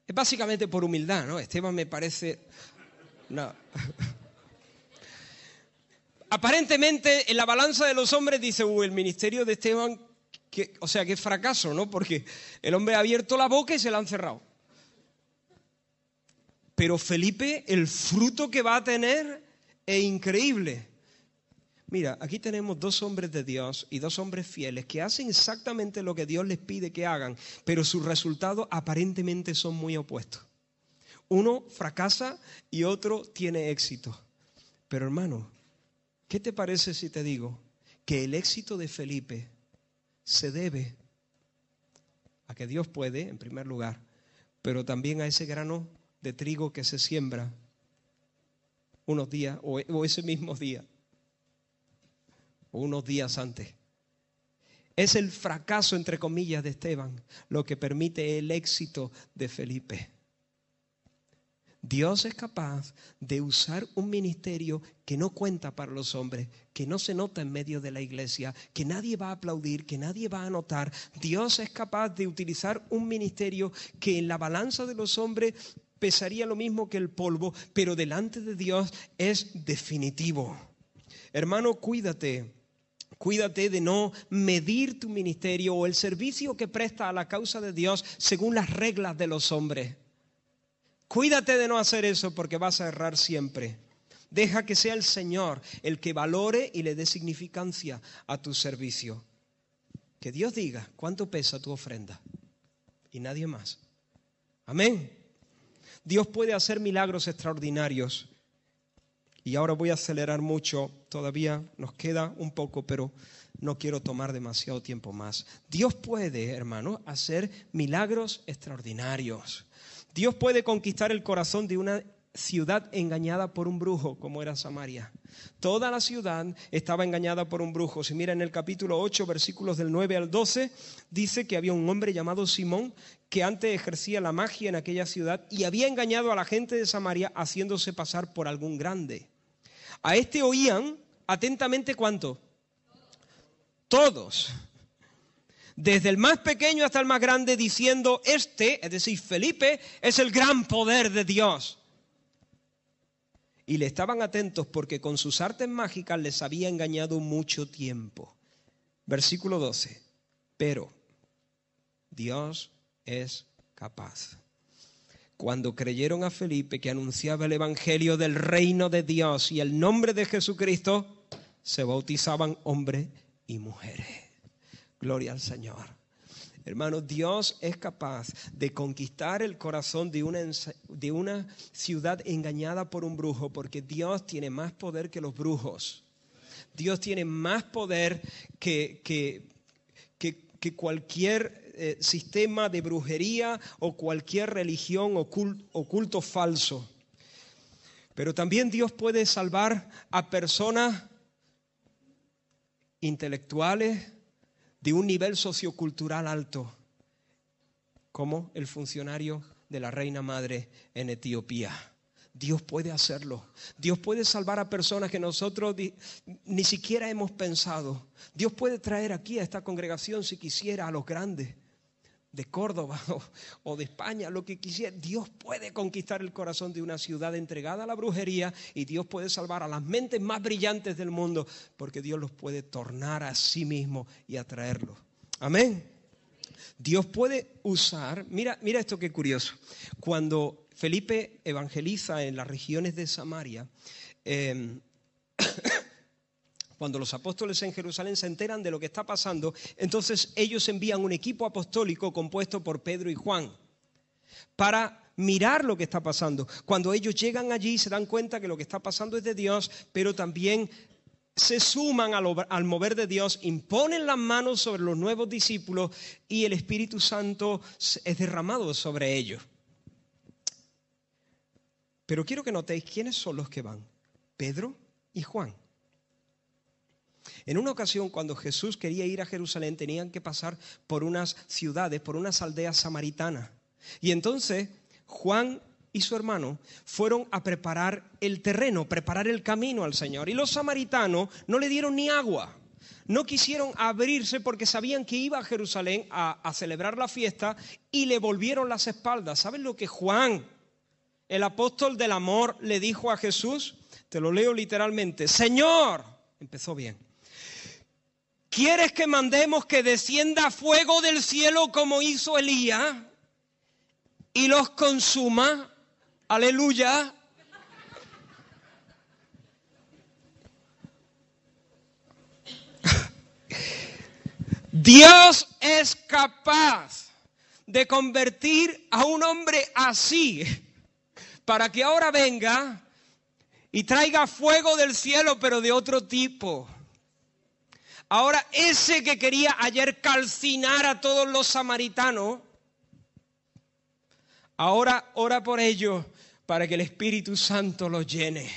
[SPEAKER 1] es básicamente por humildad, ¿no? Esteban me parece... No. Aparentemente, en la balanza de los hombres dice, el ministerio de Esteban, que fracaso, ¿no? Porque el hombre ha abierto la boca y se la han cerrado. Pero Felipe, el fruto que va a tener es increíble. Mira, aquí tenemos dos hombres de Dios y dos hombres fieles que hacen exactamente lo que Dios les pide que hagan, pero sus resultados aparentemente son muy opuestos. Uno fracasa y otro tiene éxito. Pero hermano, ¿qué te parece si te digo que el éxito de Felipe se debe a que Dios puede, en primer lugar, pero también a ese grano de trigo que se siembra unos días o ese mismo día o unos días antes? Es el fracaso, entre comillas, de Esteban lo que permite el éxito de Felipe. Dios es capaz de usar un ministerio que no cuenta para los hombres, que no se nota en medio de la iglesia, que nadie va a aplaudir, que nadie va a notar. Dios es capaz de utilizar un ministerio que en la balanza de los hombres pesaría lo mismo que el polvo, pero delante de Dios es definitivo. Hermano, cuídate de no medir tu ministerio o el servicio que prestas a la causa de Dios según las reglas de los hombres. Cuídate de no hacer eso porque vas a errar siempre. Deja que sea el Señor el que valore y le dé significancia a tu servicio. Que Dios diga cuánto pesa tu ofrenda y nadie más. Amén. Dios puede hacer milagros extraordinarios. Y ahora voy a acelerar mucho, todavía nos queda un poco, pero no quiero tomar demasiado tiempo más. Dios puede, hermano, hacer milagros extraordinarios. Dios puede conquistar el corazón de una ciudad engañada por un brujo, como era Samaria. Toda la ciudad estaba engañada por un brujo. Si mira en el capítulo 8, versículos del 9 al 12, dice que había un hombre llamado Simón que antes ejercía la magia en aquella ciudad y había engañado a la gente de Samaria haciéndose pasar por algún grande. A este oían atentamente ¿cuánto? Todos. Desde el más pequeño hasta el más grande, diciendo es decir, Felipe, es el gran poder de Dios. Y le estaban atentos porque con sus artes mágicas les había engañado mucho tiempo. Versículo 12. Pero Dios es capaz. Cuando creyeron a Felipe que anunciaba el evangelio del reino de Dios y el nombre de Jesucristo, se bautizaban hombres y mujeres. Gloria al Señor. Hermanos, Dios es capaz de conquistar el corazón de una ciudad engañada por un brujo, porque Dios tiene más poder que los brujos. Dios tiene más poder que cualquier sistema de brujería o cualquier religión o culto falso. Pero también Dios puede salvar a personas intelectuales de un nivel sociocultural alto, como el funcionario de la Reina Madre en Etiopía. Dios puede hacerlo. Dios puede salvar a personas que nosotros ni siquiera hemos pensado. Dios puede traer aquí a esta congregación, si quisiera, a los grandes de Córdoba o de España, lo que quisiera. Dios puede conquistar el corazón de una ciudad entregada a la brujería y Dios puede salvar a las mentes más brillantes del mundo, porque Dios los puede tornar a sí mismo y atraerlos. Amén. Dios puede usar, mira esto qué curioso, cuando Felipe evangeliza en las regiones de Samaria, cuando los apóstoles en Jerusalén se enteran de lo que está pasando, entonces ellos envían un equipo apostólico compuesto por Pedro y Juan para mirar lo que está pasando. Cuando ellos llegan allí se dan cuenta que lo que está pasando es de Dios, pero también se suman al mover de Dios, imponen las manos sobre los nuevos discípulos y el Espíritu Santo es derramado sobre ellos. Pero quiero que notéis quiénes son los que van: Pedro y Juan. En una ocasión, cuando Jesús quería ir a Jerusalén, tenían que pasar por unas ciudades, por unas aldeas samaritanas. Y entonces Juan y su hermano fueron a preparar el terreno, preparar el camino al Señor. Y los samaritanos no le dieron ni agua. No quisieron abrirse porque sabían que iba a Jerusalén a celebrar la fiesta y le volvieron las espaldas. ¿Saben lo que Juan, el apóstol del amor, le dijo a Jesús? Te lo leo literalmente. Señor, empezó bien. ¿Quieres que mandemos que descienda fuego del cielo como hizo Elías y los consuma? Aleluya. Dios es capaz de convertir a un hombre así para que ahora venga y traiga fuego del cielo, pero de otro tipo. Ahora ese que quería ayer calcinar a todos los samaritanos, ahora ora por ellos para que el Espíritu Santo los llene.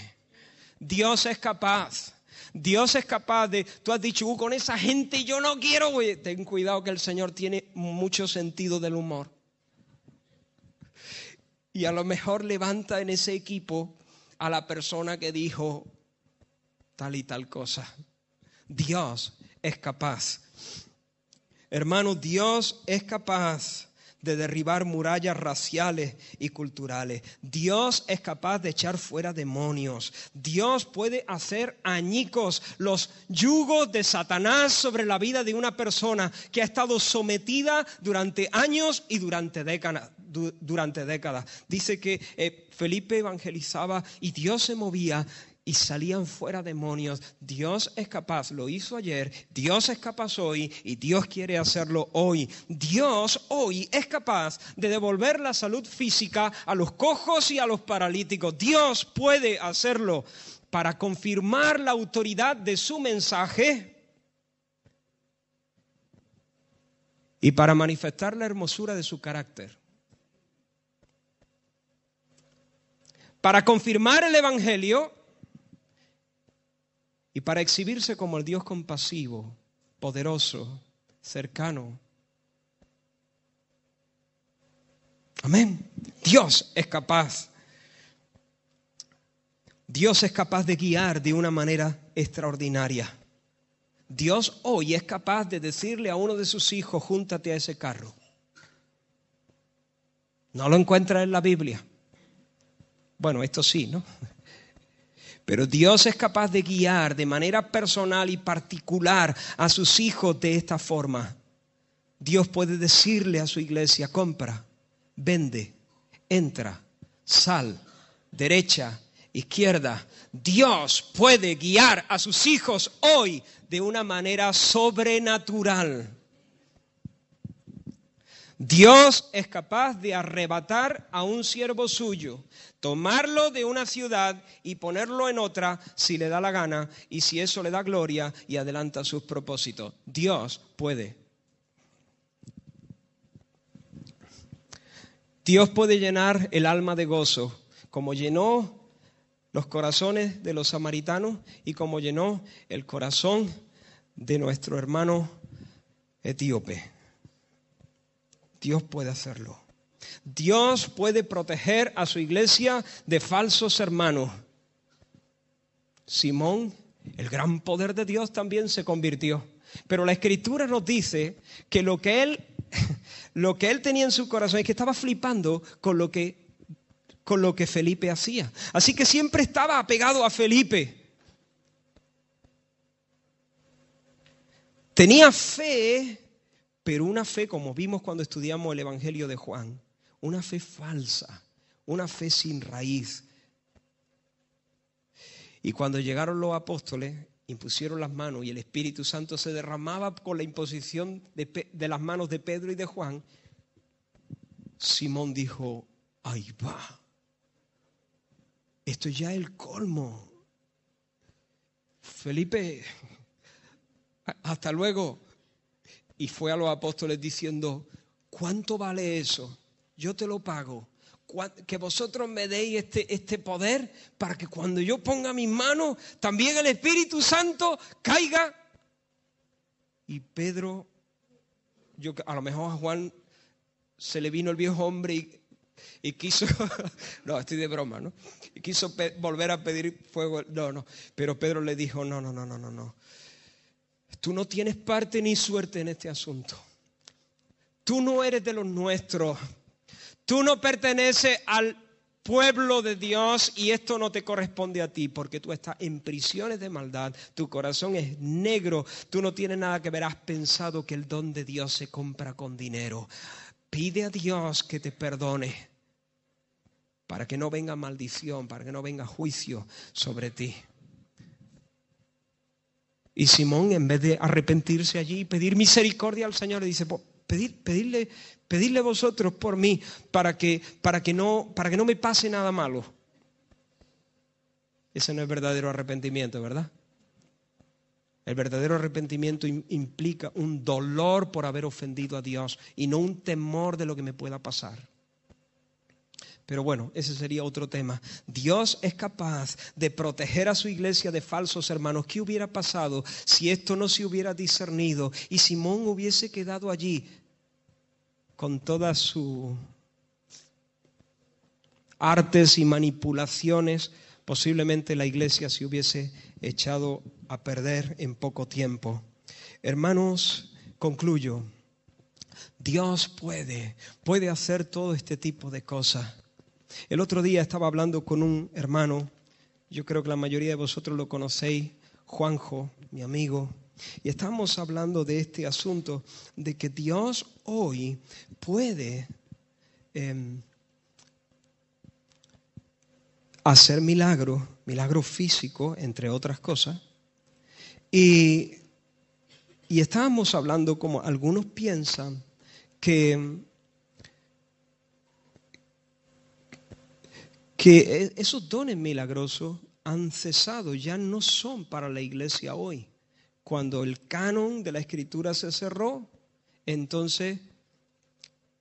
[SPEAKER 1] Dios es capaz. Dios es capaz de, tú has dicho, con esa gente yo no quiero, güey. Ten cuidado que el Señor tiene mucho sentido del humor. Y a lo mejor levanta en ese equipo a la persona que dijo tal y tal cosa. Dios es capaz. Hermano, Dios es capaz de derribar murallas raciales y culturales. Dios es capaz de echar fuera demonios. Dios puede hacer añicos los yugos de Satanás sobre la vida de una persona que ha estado sometida durante años y durante décadas. Dice que Felipe evangelizaba y Dios se movía y salían fuera demonios. Dios es capaz, lo hizo ayer, Dios es capaz hoy y Dios quiere hacerlo hoy. Dios hoy es capaz de devolver la salud física a los cojos y a los paralíticos. Dios puede hacerlo para confirmar la autoridad de su mensaje y para manifestar la hermosura de su carácter. Para confirmar el evangelio y para exhibirse como el Dios compasivo, poderoso, cercano. Amén. Dios es capaz. Dios es capaz de guiar de una manera extraordinaria. Dios hoy es capaz de decirle a uno de sus hijos, júntate a ese carro. No lo encuentras en la Biblia. Bueno, esto sí, ¿no? Pero Dios es capaz de guiar de manera personal y particular a sus hijos de esta forma. Dios puede decirle a su iglesia, compra, vende, entra, sal, derecha, izquierda. Dios puede guiar a sus hijos hoy de una manera sobrenatural. Dios es capaz de arrebatar a un siervo suyo, tomarlo de una ciudad y ponerlo en otra si le da la gana y si eso le da gloria y adelanta sus propósitos. Dios puede. Dios puede llenar el alma de gozo, como llenó los corazones de los samaritanos y como llenó el corazón de nuestro hermano etíope. Dios puede hacerlo. Dios puede proteger a su iglesia de falsos hermanos. Simón, el gran poder de Dios, también se convirtió. Pero la Escritura nos dice que lo que él tenía en su corazón es que estaba flipando con lo que Felipe hacía. Así que siempre estaba apegado a Felipe. Tenía fe, pero una fe, como vimos cuando estudiamos el Evangelio de Juan, una fe falsa, una fe sin raíz. Y cuando llegaron los apóstoles, impusieron las manos y el Espíritu Santo se derramaba con la imposición de las manos de Pedro y de Juan, Simón dijo, ahí va, esto ya es el colmo. Felipe, hasta luego. Y fue a los apóstoles diciendo, ¿cuánto vale eso? Yo te lo pago. Que vosotros me deis este poder para que cuando yo ponga mis manos, también el Espíritu Santo caiga. Y Pedro, a lo mejor a Juan se le vino el viejo hombre y quiso, no, estoy de broma, ¿no? Y quiso volver a pedir fuego, no. Pero Pedro le dijo, no. Tú no tienes parte ni suerte en este asunto. Tú no eres de los nuestros. Tú no perteneces al pueblo de Dios y esto no te corresponde a ti porque tú estás en prisiones de maldad. Tu corazón es negro. Tú no tienes nada que ver. Has pensado que el don de Dios se compra con dinero. Pide a Dios que te perdone para que no venga maldición, para que no venga juicio sobre ti. Y Simón, en vez de arrepentirse allí y pedir misericordia al Señor, le dice, pedirle vosotros por mí para que no me pase nada malo. Ese no es verdadero arrepentimiento, ¿verdad? El verdadero arrepentimiento implica un dolor por haber ofendido a Dios y no un temor de lo que me pueda pasar. Pero bueno, ese sería otro tema. Dios es capaz de proteger a su iglesia de falsos hermanos. ¿Qué hubiera pasado si esto no se hubiera discernido y Simón hubiese quedado allí con todas sus artes y manipulaciones? Posiblemente la iglesia se hubiese echado a perder en poco tiempo. Hermanos, concluyo. Dios puede hacer todo este tipo de cosas. El otro día estaba hablando con un hermano, yo creo que la mayoría de vosotros lo conocéis, Juanjo, mi amigo, y estábamos hablando de este asunto, de que Dios hoy puede hacer milagros físicos, entre otras cosas, y estábamos hablando como algunos piensan que esos dones milagrosos han cesado, ya no son para la iglesia hoy. Cuando el canon de la Escritura se cerró, entonces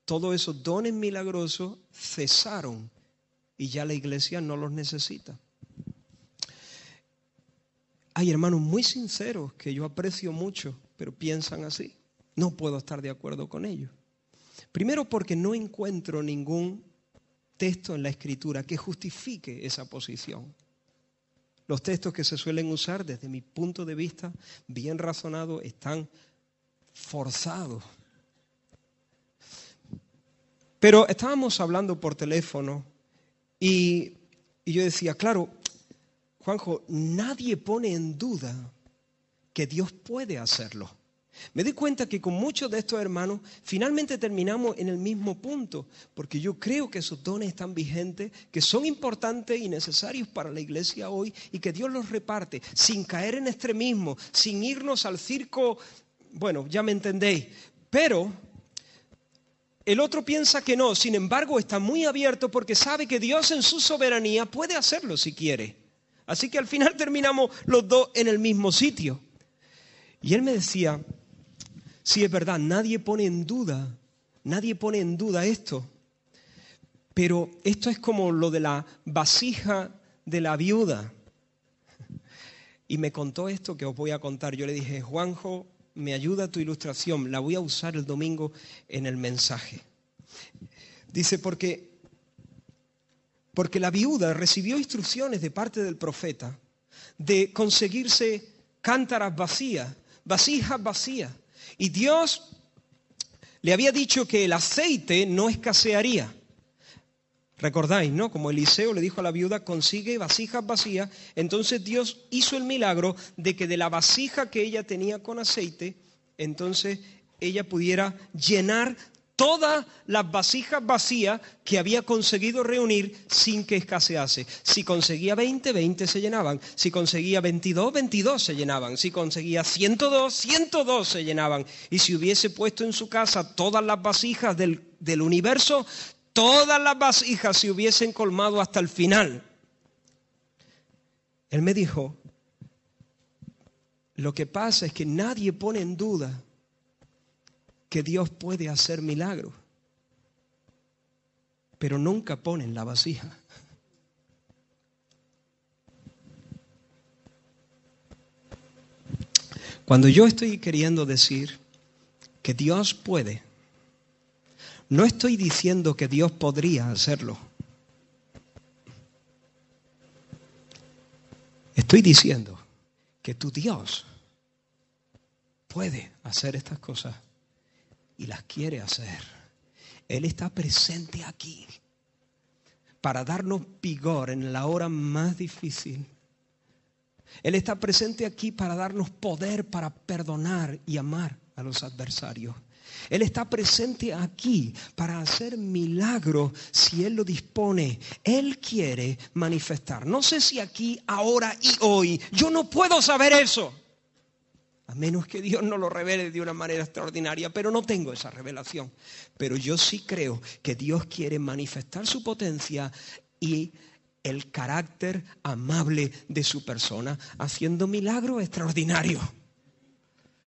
[SPEAKER 1] todos esos dones milagrosos cesaron y ya la iglesia no los necesita. Hay hermanos muy sinceros que yo aprecio mucho, pero piensan así. No puedo estar de acuerdo con ellos. Primero porque no encuentro ningún texto en la Escritura que justifique esa posición. Los textos que se suelen usar, desde mi punto de vista, bien razonados, están forzados. Pero estábamos hablando por teléfono y yo decía, claro, Juanjo, nadie pone en duda que Dios puede hacerlo. Me doy cuenta que con muchos de estos hermanos finalmente terminamos en el mismo punto, porque yo creo que esos dones están vigentes, que son importantes y necesarios para la iglesia hoy y que Dios los reparte sin caer en extremismo, sin irnos al circo, bueno, ya me entendéis, pero el otro piensa que no, sin embargo está muy abierto porque sabe que Dios en su soberanía puede hacerlo si quiere. Así que al final terminamos los dos en el mismo sitio. Y él me decía, sí, es verdad, nadie pone en duda esto. Pero esto es como lo de la vasija de la viuda. Y me contó esto que os voy a contar. Yo le dije, Juanjo, me ayuda tu ilustración, la voy a usar el domingo en el mensaje. Dice, porque la viuda recibió instrucciones de parte del profeta de conseguirse cántaras vacías, vasijas vacías. Y Dios le había dicho que el aceite no escasearía. Recordáis, ¿no? Como Eliseo le dijo a la viuda, consigue vasijas vacías. Entonces Dios hizo el milagro de que de la vasija que ella tenía con aceite, entonces ella pudiera llenar todas las vasijas vacías que había conseguido reunir sin que escasease. Si conseguía 20, 20 se llenaban. Si conseguía 22, 22 se llenaban. Si conseguía 102, 102 se llenaban. Y si hubiese puesto en su casa todas las vasijas del universo, todas las vasijas se hubiesen colmado hasta el final. Él me dijo, lo que pasa es que nadie pone en duda que Dios puede hacer milagros, pero nunca ponen la vasija. Cuando yo estoy queriendo decir que Dios puede, no estoy diciendo que Dios podría hacerlo. Estoy diciendo que tu Dios puede hacer estas cosas. Y las quiere hacer. Él está presente aquí para darnos vigor en la hora más difícil. Él está presente aquí para darnos poder para perdonar y amar a los adversarios. Él está presente aquí para hacer milagros si Él lo dispone. Él quiere manifestar. No sé si aquí, ahora y hoy. Yo no puedo saber eso. A menos que Dios nos lo revele de una manera extraordinaria, pero no tengo esa revelación. Pero yo sí creo que Dios quiere manifestar su potencia y el carácter amable de su persona, haciendo milagros extraordinarios.